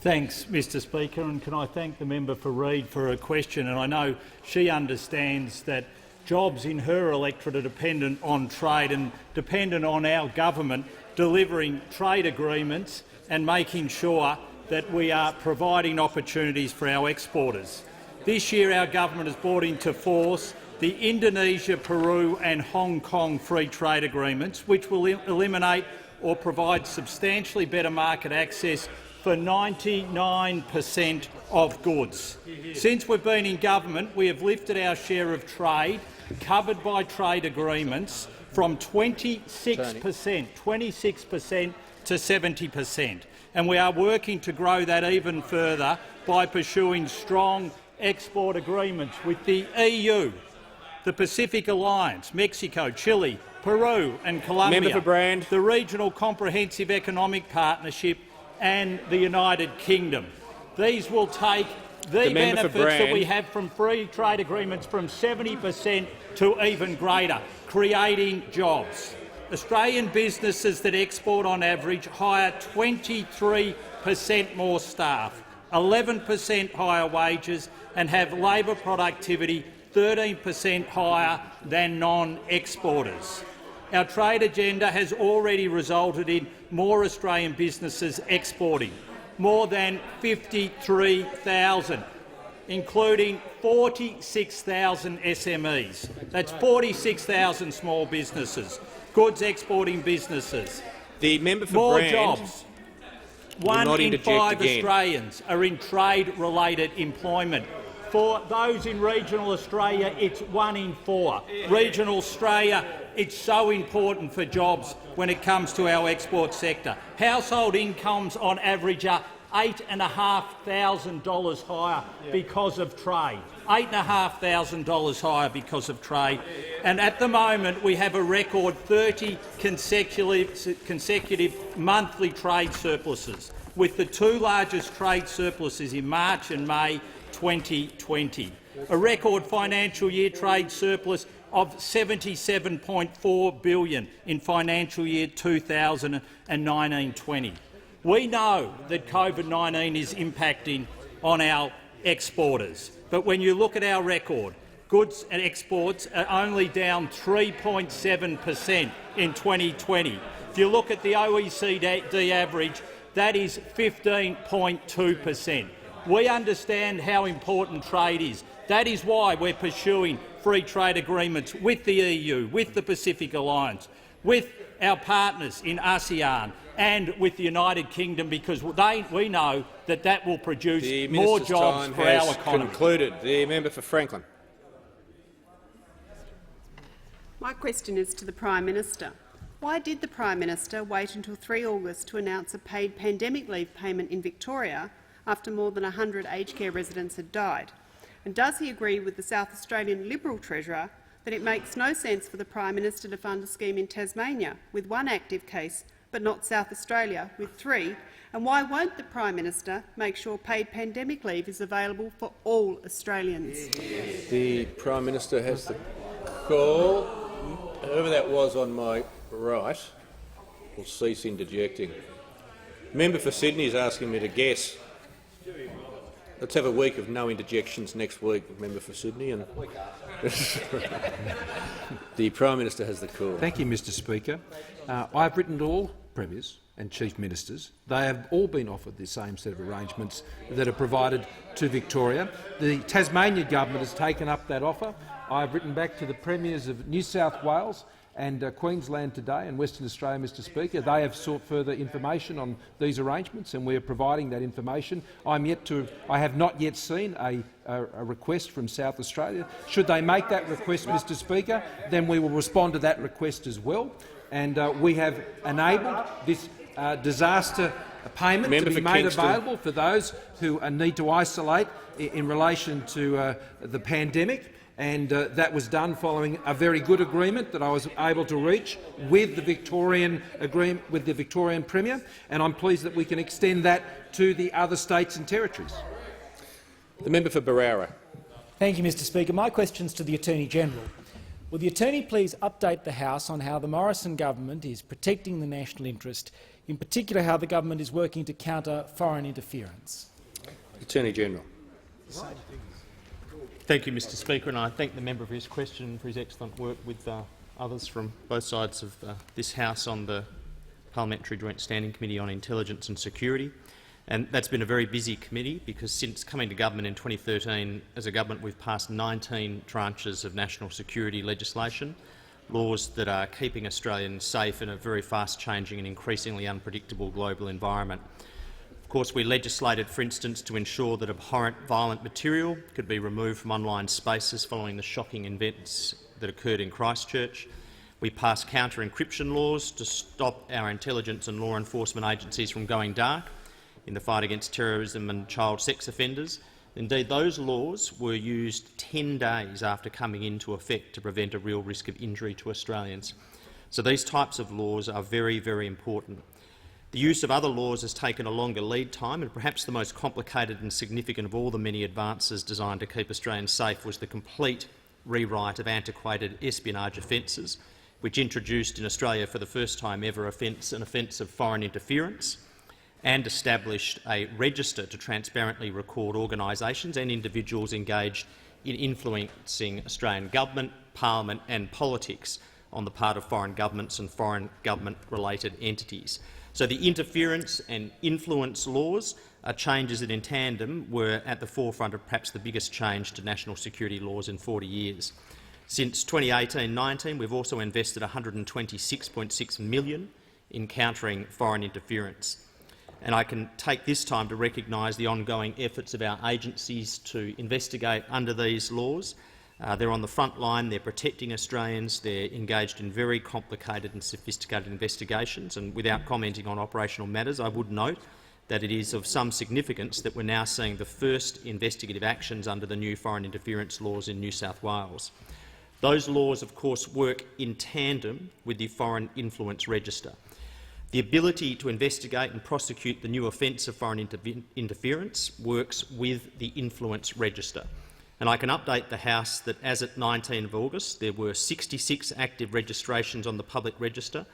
Thanks, Mr Speaker, and can I thank the member for Reid for her question. And I know she understands that jobs in her electorate are dependent on trade and dependent on our government delivering trade agreements and making sure that we are providing opportunities for our exporters. This year our government has brought into force the Indonesia, Peru and Hong Kong free trade agreements, which will eliminate or provide substantially better market access for 99% of goods. Since we've been in government, we have lifted our share of trade covered by trade agreements from 26% to 70%, and we are working to grow that even further by pursuing strong export agreements with the EU, the Pacific Alliance, Mexico, Chile, Peru and Colombia, the Regional Comprehensive Economic Partnership and the United Kingdom. These will take the benefits that we have from free trade agreements from 70% to even greater, creating jobs. Australian businesses that export on average hire 23% more staff, 11% higher wages and have labour productivity 13% higher than non-exporters. Our trade agenda has already resulted in more Australian businesses exporting, more than 53,000, including 46,000 SMEs. That's 46,000 small businesses, goods exporting businesses. The member for more Brand jobs. 1 in 5 Australians are in trade-related employment. For those in regional Australia, it's 1 in 4. Regional Australia, it's so important for jobs when it comes to our export sector. Household incomes on average are $8,500 higher because of trade. $8,500 higher because of trade. And at the moment we have a record 30 consecutive monthly trade surpluses, with the 2 largest trade surpluses in March and May 2020. A record financial year trade surplus of $77.4 billion in financial year 2019-20. We know that COVID-19 is impacting on our exporters, but when you look at our record, goods and exports are only down 3.7% in 2020. If you look at the OECD average, that is 15.2%. We understand how important trade is. That is why we're pursuing free trade agreements with the EU, with the Pacific Alliance, with our partners in ASEAN and with the United Kingdom, because we know that that will produce more jobs for our economy. Concluded. The member for Franklin. My question is to the Prime Minister. Why did the Prime Minister wait until 3 August to announce a paid pandemic leave payment in Victoria after more than 100 aged care residents had died? And does he agree with the South Australian Liberal Treasurer that it makes no sense for the Prime Minister to fund a scheme in Tasmania with 1 active case but not South Australia with 3? And why won't the Prime Minister make sure paid pandemic leave is available for all Australians? The Prime Minister has the call. Whoever that was on my right will cease interjecting. Member for Sydney is asking me to guess. Let's have a week of no interjections next week, member for Sydney. And the Prime Minister has the call. Thank you, Mr Speaker. I've written to all premiers and chief ministers. They have all been offered the same set of arrangements that are provided to Victoria. The Tasmanian government has taken up that offer. I've written back to the premiers of New South Wales and Queensland today and Western Australia, Mr Speaker. They have sought further information on these arrangements, and we are providing that information. I have not yet seen a request from South Australia. Should they make that request, Mr Speaker, then we will respond to that request as well. And we have enabled this disaster payment to be made available for those who need to isolate in relation to the pandemic. And that was done following a very good agreement that I was able to reach with the Victorian Premier, and I'm pleased that we can extend that to the other states and territories. The member for Barara. Thank you, Mr Speaker. My question is to the Attorney-General. Will the Attorney please update the House on how the Morrison government is protecting the national interest, in particular how the government is working to counter foreign interference? Attorney-General. Thank you, Mr Speaker, and I thank the member for his question and for his excellent work with others from both sides of this House on the Parliamentary Joint Standing Committee on Intelligence and Security. And that's been a very busy committee because since coming to government in 2013, as a government we've passed 19 tranches of national security legislation, laws that are keeping Australians safe in a very fast-changing and increasingly unpredictable global environment. Of course, we legislated, for instance, to ensure that abhorrent violent material could be removed from online spaces following the shocking events that occurred in Christchurch. We passed counter-encryption laws to stop our intelligence and law enforcement agencies from going dark in the fight against terrorism and child sex offenders. Indeed, those laws were used 10 days after coming into effect to prevent a real risk of injury to Australians. So these types of laws are very, very important. The use of other laws has taken a longer lead time, and perhaps the most complicated and significant of all the many advances designed to keep Australians safe was the complete rewrite of antiquated espionage offences, which introduced in Australia for the first time ever an offence of foreign interference, and established a register to transparently record organisations and individuals engaged in influencing Australian government, parliament and politics on the part of foreign governments and foreign government-related entities. So the interference and influence laws are changes that in tandem were at the forefront of perhaps the biggest change to national security laws in 40 years. Since 2018-19, we've also invested $126.6 million in countering foreign interference. And I can take this time to recognise the ongoing efforts of our agencies to investigate under these laws. They're on the front line, they're protecting Australians, they're engaged in very complicated and sophisticated investigations, and without commenting on operational matters, I would note that it is of some significance that we're now seeing the first investigative actions under the new foreign interference laws in New South Wales. Those laws, of course, work in tandem with the Foreign Influence Register. The ability to investigate and prosecute the new offence of foreign interference works with the Influence Register. And I can update the House that as at 19 August there were 66 active registrations on the public register,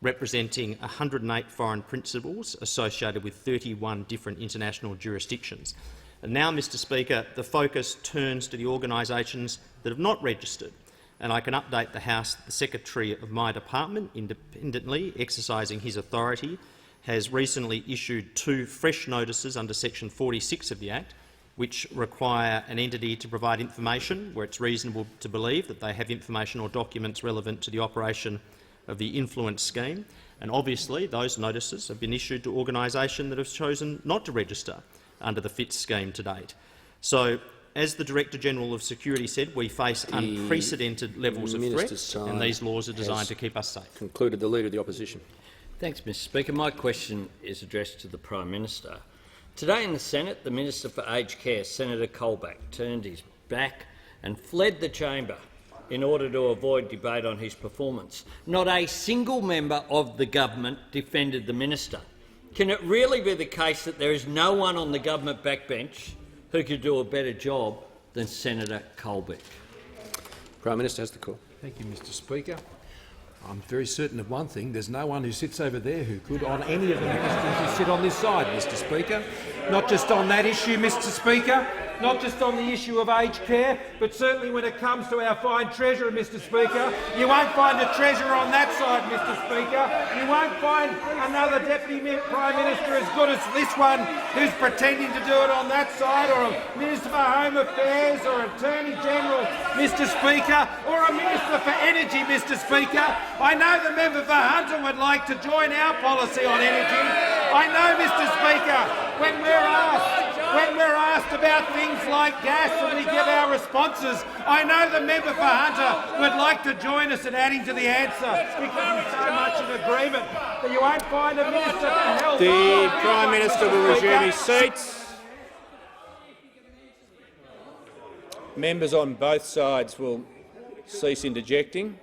representing 108 foreign principals associated with 31 different international jurisdictions. And now, Mr Speaker, the focus turns to the organisations that have not registered. And I can update the House that the Secretary of my department, independently exercising his authority, has recently issued 2 fresh notices under section 46 of the Act, which require an entity to provide information where it's reasonable to believe that they have information or documents relevant to the operation of the influence scheme. And obviously those notices have been issued to organisations that have chosen not to register under the FITS scheme to date. So, as the Director-General of Security said, we face unprecedented levels of threats, and these laws are designed to keep us safe. Concluded. The Leader of the Opposition. Thanks, Mr Speaker. My question is addressed to the Prime Minister. Today in the Senate, the Minister for Aged Care, Senator Colbeck, turned his back and fled the chamber in order to avoid debate on his performance. Not a single member of the government defended the minister. Can it really be the case that there is no one on the government backbench who could do a better job than Senator Colbeck? Prime Minister has the call. Thank you, Mr Speaker. I'm very certain of one thing. There's no one who sits over there who could on any of the ministers who sit on this side, Mr Speaker. Not just on that issue, Mr Speaker, not just on the issue of aged care, but certainly when it comes to our fine treasurer, Mr Speaker. You won't find a treasurer on that side, Mr Speaker. You won't find another Deputy Prime Minister as good as this one who's pretending to do it on that side, or a Minister for Home Affairs, or Attorney General, Mr Speaker, or a Minister for Energy, Mr Speaker. I know the member for Hunter would like to join our policy on energy. I know, Mr Speaker, when we're asked about things like gas and we give our responses, I know the member for Hunter would like to join us in adding to the answer because he's so much in agreement that you won't find a Minister for Health. The Prime Minister will resume his seats. Members on both sides will cease interjecting.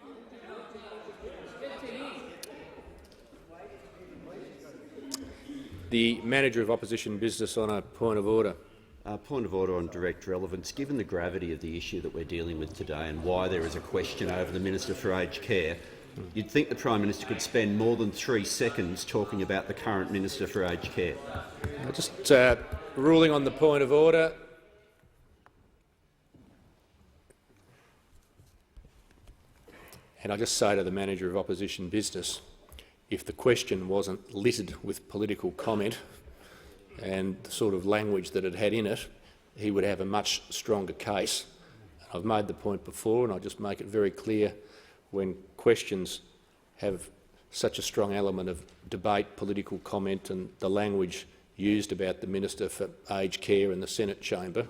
The Manager of Opposition Business on a point of order. Point of order on direct relevance. Given the gravity of the issue that we're dealing with today and why there is a question over the Minister for Aged Care, you'd think the Prime Minister could spend more than 3 seconds talking about the current Minister for Aged Care. Just ruling on the point of order. And I just say to the Manager of Opposition Business, if the question wasn't littered with political comment, and the sort of language that it had in it, he would have a much stronger case. I've made the point before, and I'll just make it very clear, when questions have such a strong element of debate, political comment and the language used about the Minister for Aged Care in the Senate chamber,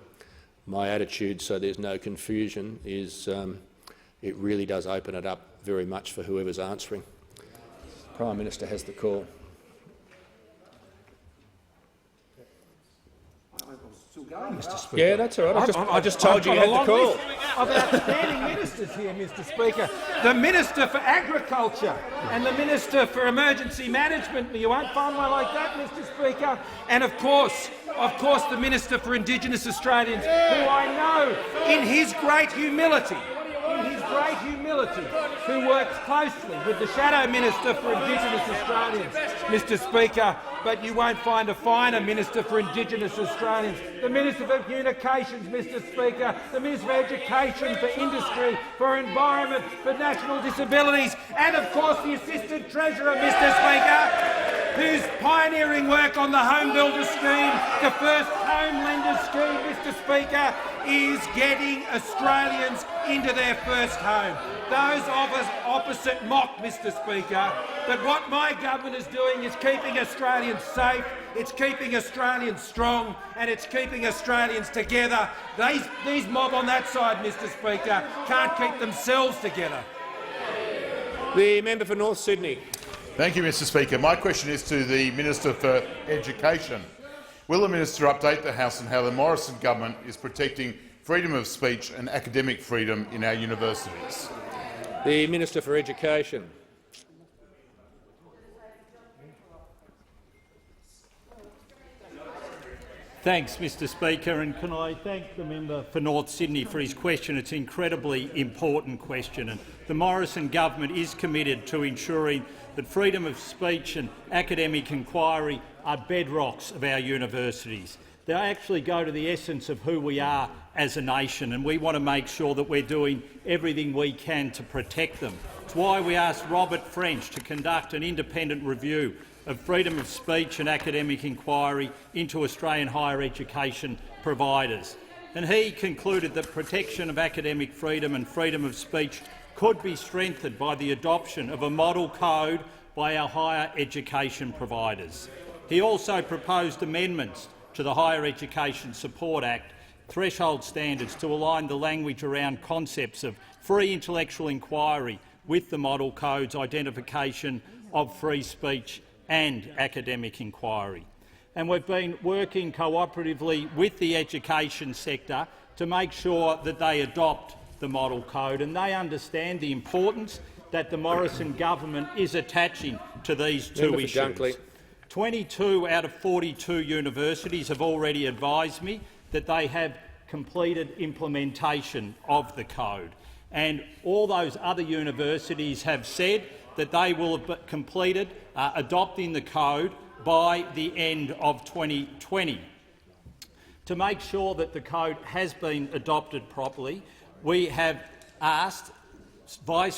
my attitude, so there's no confusion, is it really does open it up very much for whoever's answering. The Prime Minister has the call. Mr. Speaker. Yeah, that's all right. I just told you you had the call. Of outstanding ministers here, Mr. Speaker. The Minister for Agriculture and the Minister for Emergency Management. You won't find one like that, Mr. Speaker. And of course, the Minister for Indigenous Australians, who I know, in his great humility, who works closely with the Shadow Minister for Indigenous Australians, Mr. Speaker, but you won't find a finer Minister for Indigenous Australians. The Minister for Communications, Mr. Speaker, the Minister for Education, for Industry, for Environment, for National Disabilities, and of course the Assistant Treasurer, Mr. Speaker, whose pioneering work on the Home Builder Scheme, the first home lender scheme, Mr. Speaker, is getting Australians into their first home. Those of us opposite mock, Mr. Speaker, but what my government is doing is keeping Australians safe, it's keeping Australians strong, and it's keeping Australians together. These mob on that side, Mr. Speaker, can't keep themselves together. The member for North Sydney. Thank you, Mr. Speaker. My question is to the Minister for Education. Will the Minister update the House on how the Morrison government is protecting freedom of speech and academic freedom in our universities? The Minister for Education. Thanks, Mr. Speaker, and can I thank the member for North Sydney for his question. It's an incredibly important question, and the Morrison government is committed to ensuring that freedom of speech and academic inquiry are bedrocks of our universities. They actually go to the essence of who we are as a nation, and we want to make sure that we're doing everything we can to protect them. It's why we asked Robert French to conduct an independent review of freedom of speech and academic inquiry into Australian higher education providers. And he concluded that protection of academic freedom and freedom of speech could be strengthened by the adoption of a model code by our higher education providers. He also proposed amendments to the Higher Education Support Act threshold standards to align the language around concepts of free intellectual inquiry with the model code's identification of free speech and academic inquiry. And we've been working cooperatively with the education sector to make sure that they adopt the model code, and they understand the importance that the Morrison government is attaching to these two issues. 22 out of 42 universities have already advised me that they have completed implementation of the code, and all those other universities have said that they will have completed adopting the code by the end of 2020. To make sure that the code has been adopted properly, we have asked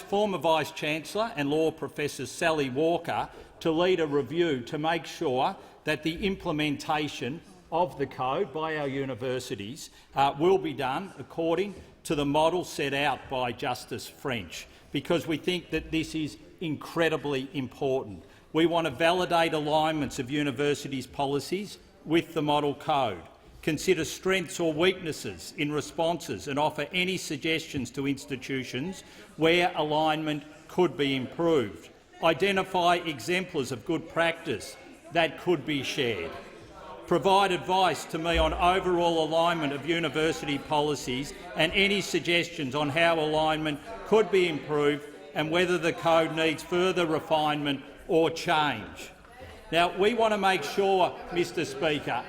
former Vice-Chancellor and Law Professor Sally Walker to lead a review to make sure that the implementation of the code by our universities will be done according to the model set out by Justice French, because we think that this is incredibly important. We want to validate alignments of universities' policies with the model code, consider strengths or weaknesses in responses and offer any suggestions to institutions where alignment could be improved, identify exemplars of good practice that could be shared, provide advice to me on overall alignment of university policies and any suggestions on how alignment could be improved and whether the code needs further refinement or change. Now, we want to make sure, Mr. Speaker,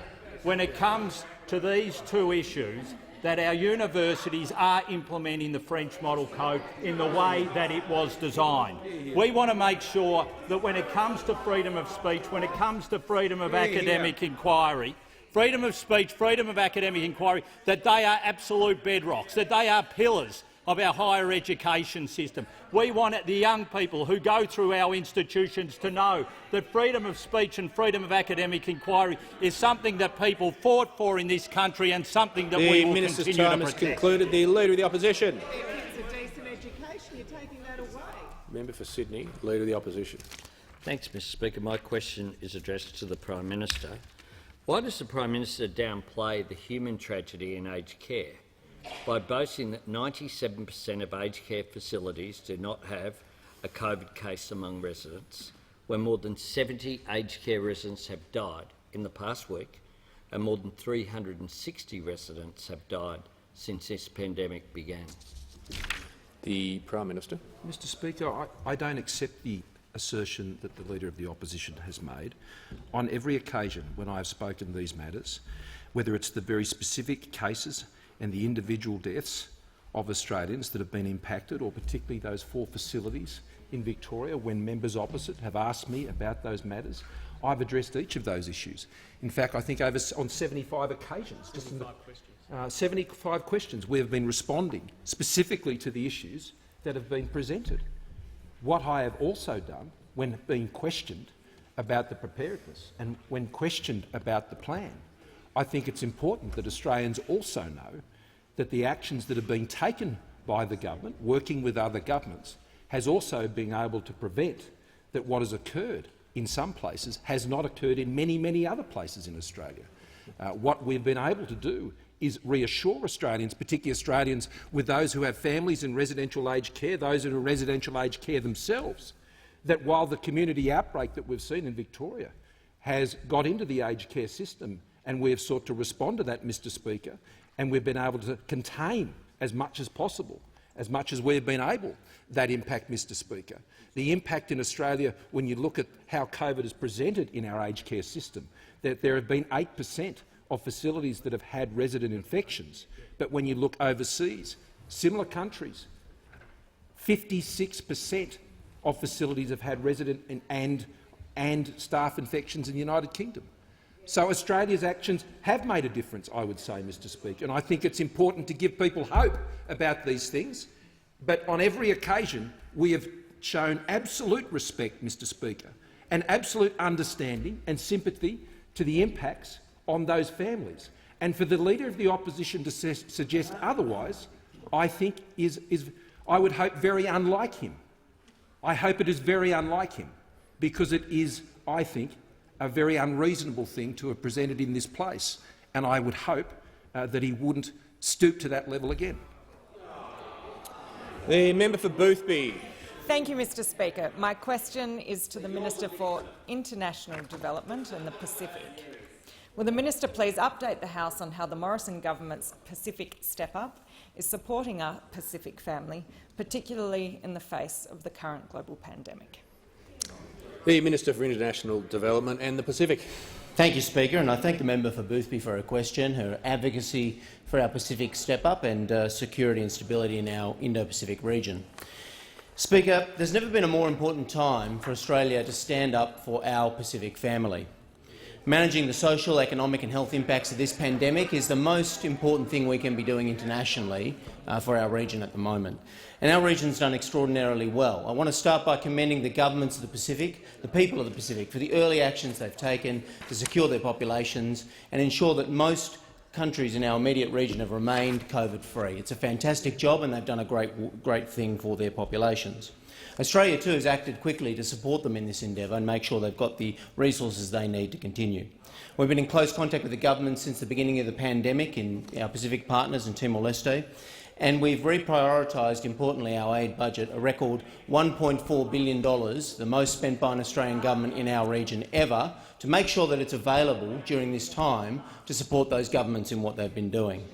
when it comes to these two issues, that our universities are implementing the French Model Code in the way that it was designed. We want to make sure that when it comes to freedom of speech, when it comes to freedom of academic inquiry, freedom of speech, freedom of academic inquiry, that they are absolute bedrocks, that they are pillars of our higher education system. We want the young people who go through our institutions to know that freedom of speech and freedom of academic inquiry is something that people fought for in this country and something that we will continue to protect. The minister's time has concluded. The Leader of the Opposition. Member for Sydney, Leader of the Opposition. Thanks, Mr Speaker. My question is addressed to the Prime Minister. Why does the Prime Minister downplay the human tragedy in aged care by boasting that 97% of aged care facilities do not have a COVID case among residents, when more than 70 aged care residents have died in the past week and more than 360 residents have died since this pandemic began? The Prime Minister. Mr Speaker, I don't accept the assertion that the Leader of the Opposition has made. On every occasion when I have spoken these matters, whether it's the very specific cases and the individual deaths of Australians that have been impacted, or particularly those 4 facilities in Victoria, when members opposite have asked me about those matters, I've addressed each of those issues. In fact, I think on 75 occasions, 75 questions, we have been responding specifically to the issues that have been presented. What I have also done, when being questioned about the preparedness and when questioned about the plan, I think it's important that Australians also know that the actions that have been taken by the government, working with other governments, has also been able to prevent that what has occurred in some places has not occurred in many, many other places in Australia. What we've been able to do is reassure Australians, particularly Australians with those who have families in residential aged care, those who are in residential aged care themselves, that while the community outbreak that we've seen in Victoria has got into the aged care system, and we have sought to respond to that, Mr Speaker, and we've been able to contain as much as possible, as much as we've been able, that impact, Mr Speaker. The impact in Australia, when you look at how COVID is presented in our aged care system, that there have been 8% of facilities that have had resident infections, but when you look overseas, similar countries, 56% of facilities have had resident and staff infections in the United Kingdom. So Australia's actions have made a difference, I would say, Mr Speaker, and I think it's important to give people hope about these things. But on every occasion we have shown absolute respect, Mr Speaker, and absolute understanding and sympathy to the impacts on those families. And for the Leader of the Opposition to suggest otherwise, I think I would hope, very unlike him. I hope it is very unlike him, because it is, I think, a very unreasonable thing to have presented in this place, and I would hope that he wouldn't stoop to that level again. The member for Boothby. Thank you, Mr Speaker. My question is to the Minister for International Development and the Pacific. Will the Minister please update the House on how the Morrison government's Pacific Step Up is supporting our Pacific family, particularly in the face of the current global pandemic? The Minister for International Development and the Pacific. Thank you, Speaker, and I thank the member for Boothby for her question, her advocacy for our Pacific Step Up and security and stability in our Indo-Pacific region. Speaker, there's never been a more important time for Australia to stand up for our Pacific family. Managing the social, economic and health impacts of this pandemic is the most important thing we can be doing internationally for our region at the moment. And our region's done extraordinarily well. I want to start by commending the governments of the Pacific, the people of the Pacific, for the early actions they've taken to secure their populations and ensure that most countries in our immediate region have remained COVID-free. It's a fantastic job and they've done a great thing for their populations. Australia too has acted quickly to support them in this endeavour and make sure they've got the resources they need to continue. We've been in close contact with the government since the beginning of the pandemic in our Pacific partners in Timor-Leste, and we've reprioritised, importantly, our aid budget, a record $1.4 billion, the most spent by an Australian government in our region ever, to make sure that it's available during this time to support those governments in what they've been doing.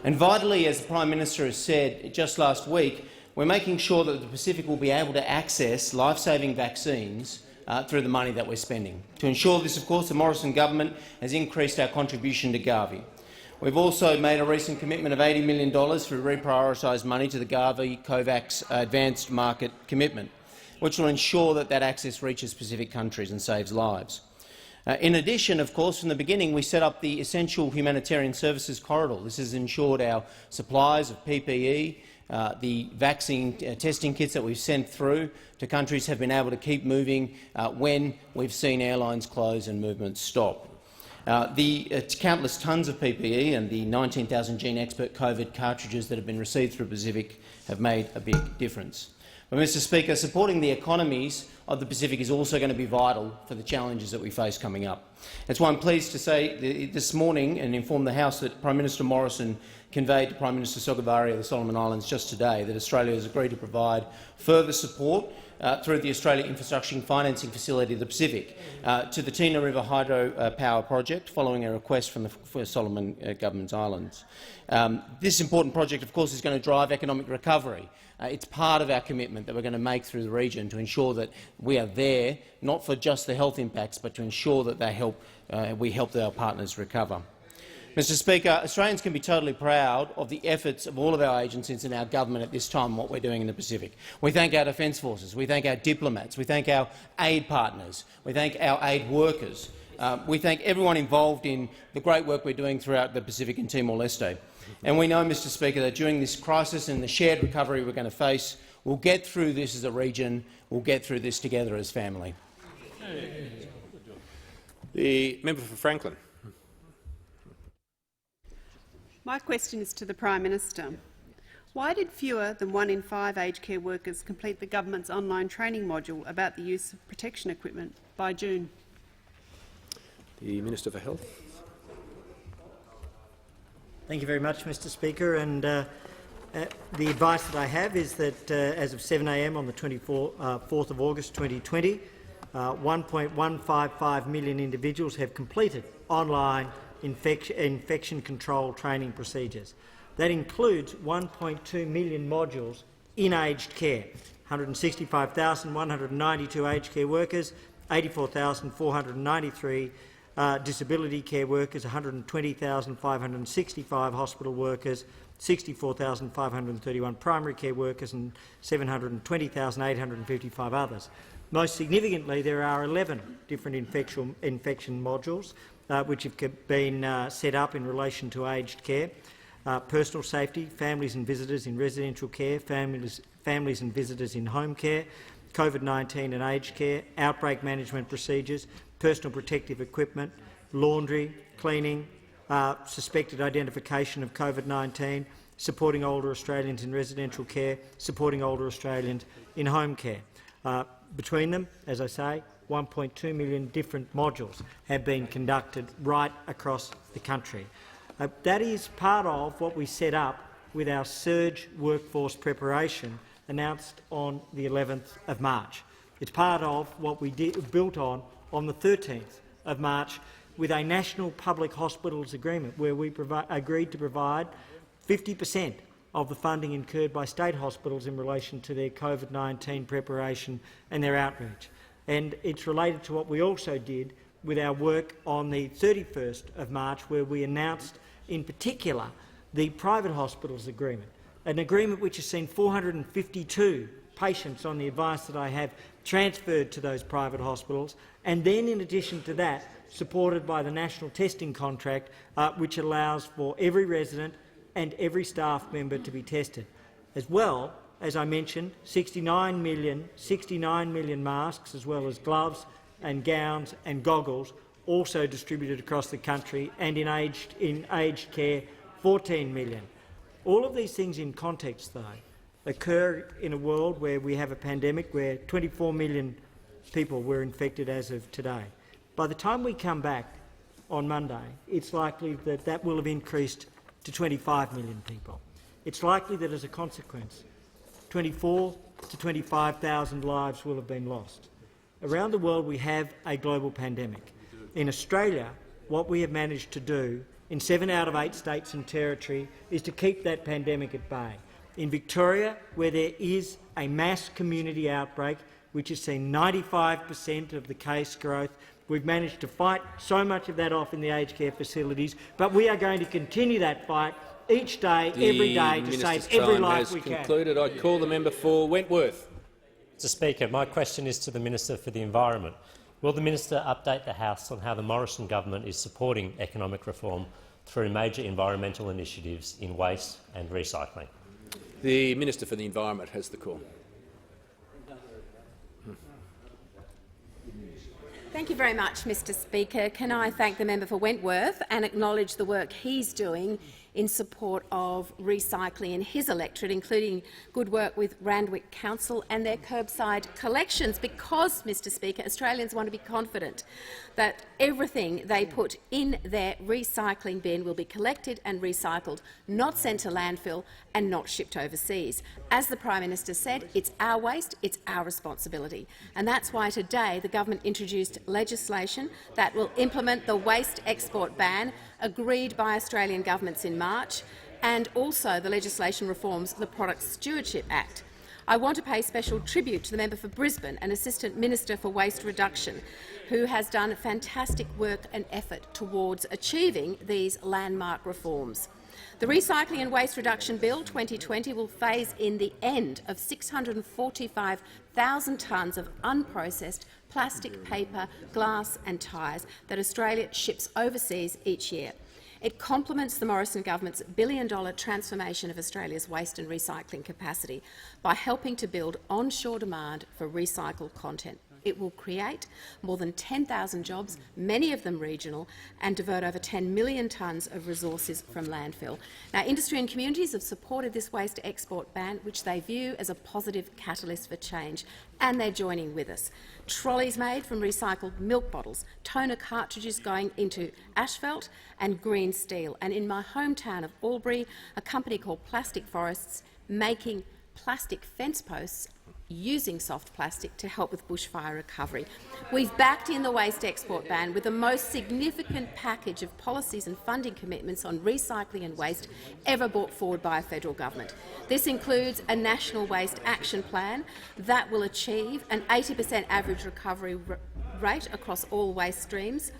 And vitally, as the Prime Minister has said just last week, we're making sure that the Pacific will be able to access life-saving vaccines through the money that we're spending. To ensure this, of course, the Morrison government has increased our contribution to Gavi. We've also made a recent commitment of $80 million through reprioritised money to the Gavi COVAX Advanced Market Commitment, which will ensure that that access reaches Pacific countries and saves lives. In addition, of course, from the beginning we set up the Essential Humanitarian Services Corridor. This has ensured our supplies of PPE The vaccine testing kits that we've sent through to countries have been able to keep moving when we've seen airlines close and movements stop. The countless tonnes of PPE and the 19,000 gene expert COVID cartridges that have been received through Pacific have made a big difference. But, Mr Speaker, supporting the economies of the Pacific is also going to be vital for the challenges that we face coming up. That's why I'm pleased to say this morning and inform the House that Prime Minister Morrison conveyed to Prime Minister Sogavare of the Solomon Islands just today that Australia has agreed to provide further support through the Australia Infrastructure Financing Facility of the Pacific to the Tehan River Hydro Power Project, following a request from the Solomon Government's Islands. This important project, of course, is going to drive economic recovery. It's part of our commitment that we're going to make through the region to ensure that we are there, not for just the health impacts, but to ensure that we help our partners recover. Mr Speaker, Australians can be totally proud of the efforts of all of our agencies and our government at this time and what we're doing in the Pacific. We thank our Defence Forces, we thank our diplomats, we thank our aid partners, we thank our aid workers. We thank everyone involved in the great work we're doing throughout the Pacific and Timor-Leste. And we know, Mr Speaker, that during this crisis and the shared recovery we're going to face, we'll get through this as a region, we'll get through this together as family. The member for Franklin. My question is to the Prime Minister. Why did fewer than 1 in 5 aged care workers complete the government's online training module about the use of protection equipment by June? The Minister for Health. Thank you very much, Mr Speaker. And the advice that I have is that as of 7 a.m. on the 4th of August 2020, 1.155 million individuals have completed online infection control training procedures. That includes 1.2 million modules in aged care, 165,192 aged care workers, 84,493 disability care workers, 120,565 hospital workers, 64,531 primary care workers and 720,855 others. Most significantly, there are 11 different infection modules which have been set up in relation to aged care: personal safety, families and visitors in residential care, families and visitors in home care, COVID-19 and aged care, outbreak management procedures, personal protective equipment, laundry, cleaning, suspected identification of COVID-19, supporting older Australians in residential care, supporting older Australians in home care. Between them, as I say, 1.2 million different modules have been conducted right across the country. That is part of what we set up with our surge workforce preparation announced on the 11th of March. It's part of what we built on the 13th of March with a national public hospitals agreement where we agreed to provide 50% of the funding incurred by state hospitals in relation to their COVID-19 preparation and their outreach. And it's related to what we also did with our work on the 31st of March, where we announced in particular the private hospitals agreement, an agreement which has seen 452 patients on the advice that I have transferred to those private hospitals, and then in addition to that supported by the national testing contract which allows for every resident and every staff member to be tested. As well, as I mentioned, 69 million masks, as well as gloves and gowns and goggles, also distributed across the country, and in aged care, 14 million. All of these things in context, though, occur in a world where we have a pandemic where 24 million people were infected as of today. By the time we come back on Monday, it's likely that that will have increased to 25 million people. It's likely that as a consequence, 24,000 to 25,000 lives will have been lost. Around the world we have a global pandemic. In Australia, what we have managed to do in 7 out of 8 states and territory is to keep that pandemic at bay. In Victoria, where there is a mass community outbreak, which has seen 95% of the case growth, we've managed to fight so much of that off in the aged care facilities, but we are going to continue that fight each day, every day, to save every life we can. Concluded. I call the member for Wentworth. Mr Speaker, my question is to the Minister for the Environment. Will the Minister update the House on how the Morrison government is supporting economic reform through major environmental initiatives in waste and recycling? The Minister for the Environment has the call. Thank you very much, Mr Speaker. Can I thank the member for Wentworth and acknowledge the work he's doing in support of recycling in his electorate, including good work with Randwick Council and their curbside collections, because, Mr Speaker, Australians want to be confident that everything they put in their recycling bin will be collected and recycled, not sent to landfill and not shipped overseas. As the Prime Minister said, it's our waste, it's our responsibility. And that's why today the government introduced legislation that will implement the waste export ban agreed by Australian governments in March, and also the legislation reforms the Product Stewardship Act. I want to pay special tribute to the member for Brisbane, an Assistant Minister for Waste Reduction, who has done fantastic work and effort towards achieving these landmark reforms. The Recycling and Waste Reduction Bill 2020 will phase in the end of 645,000 tonnes of unprocessed plastic, paper, glass and tyres that Australia ships overseas each year. It complements the Morrison government's billion-dollar transformation of Australia's waste and recycling capacity by helping to build onshore demand for recycled content. It will create more than 10,000 jobs, many of them regional, and divert over 10 million tonnes of resources from landfill. Now, industry and communities have supported this waste export ban, which they view as a positive catalyst for change, and they're joining with us. Trolleys made from recycled milk bottles, toner cartridges going into asphalt and green steel. And in my hometown of Albury, a company called Plastic Forests making plastic fence posts using soft plastic to help with bushfire recovery. We've backed in the waste export ban with the most significant package of policies and funding commitments on recycling and waste ever brought forward by a federal government. This includes a national waste action plan that will achieve an 80% average recovery rate across all waste streams,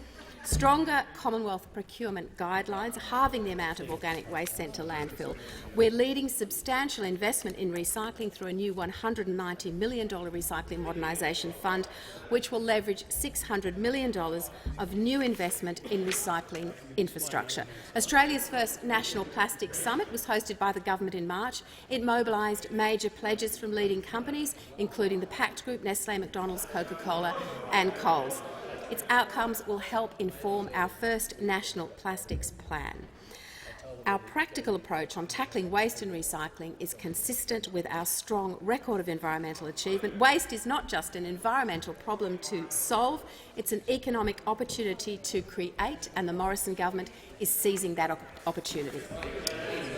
stronger Commonwealth procurement guidelines, halving the amount of organic waste sent to landfill. We're leading substantial investment in recycling through a new $190 million recycling modernisation fund, which will leverage $600 million of new investment in recycling infrastructure. Australia's first National Plastics Summit was hosted by the government in March. It mobilised major pledges from leading companies, including the Pact Group, Nestlé, McDonald's, Coca-Cola and Coles. Its outcomes will help inform our first national plastics plan. Our practical approach on tackling waste and recycling is consistent with our strong record of environmental achievement. Waste is not just an environmental problem to solve, it's an economic opportunity to create, and the Morrison government is seizing that opportunity.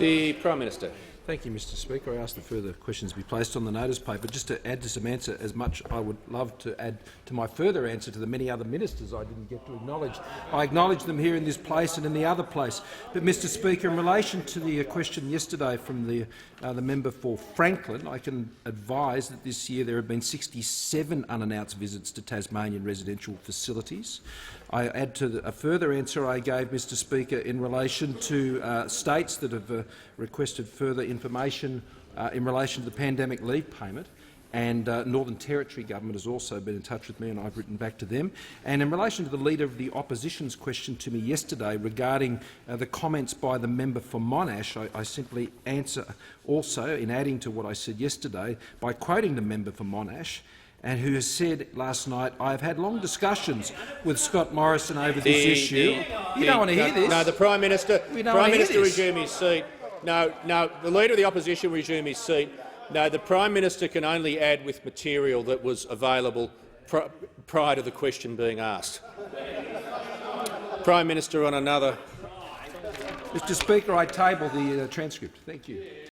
The Prime Minister. Thank you, Mr Speaker. I ask that further questions be placed on the notice paper. Just to add to some answer, as much I would love to add to my further answer to the many other ministers I didn't get to acknowledge. I acknowledge them here in this place and in the other place. But, Mr Speaker, in relation to the question yesterday from the member for Franklin, I can advise that this year there have been 67 unannounced visits to Tasmanian residential facilities. I add to a further answer I gave, Mr Speaker, in relation to states that have requested further information in relation to the pandemic leave payment, and Northern Territory government has also been in touch with me and I've written back to them. And in relation to the Leader of the Opposition's question to me yesterday regarding the comments by the member for Monash, I simply answer also, in adding to what I said yesterday, by quoting the member for Monash, and who has said last night, "I have had long discussions with Scott Morrison over this issue." You don't want to hear this. No, the Prime Minister. Resume his seat. No, the Leader of the Opposition resume his seat. No, the Prime Minister can only add with material that was available prior to the question being asked. Prime Minister on another. Mr Speaker, I table the transcript. Thank you.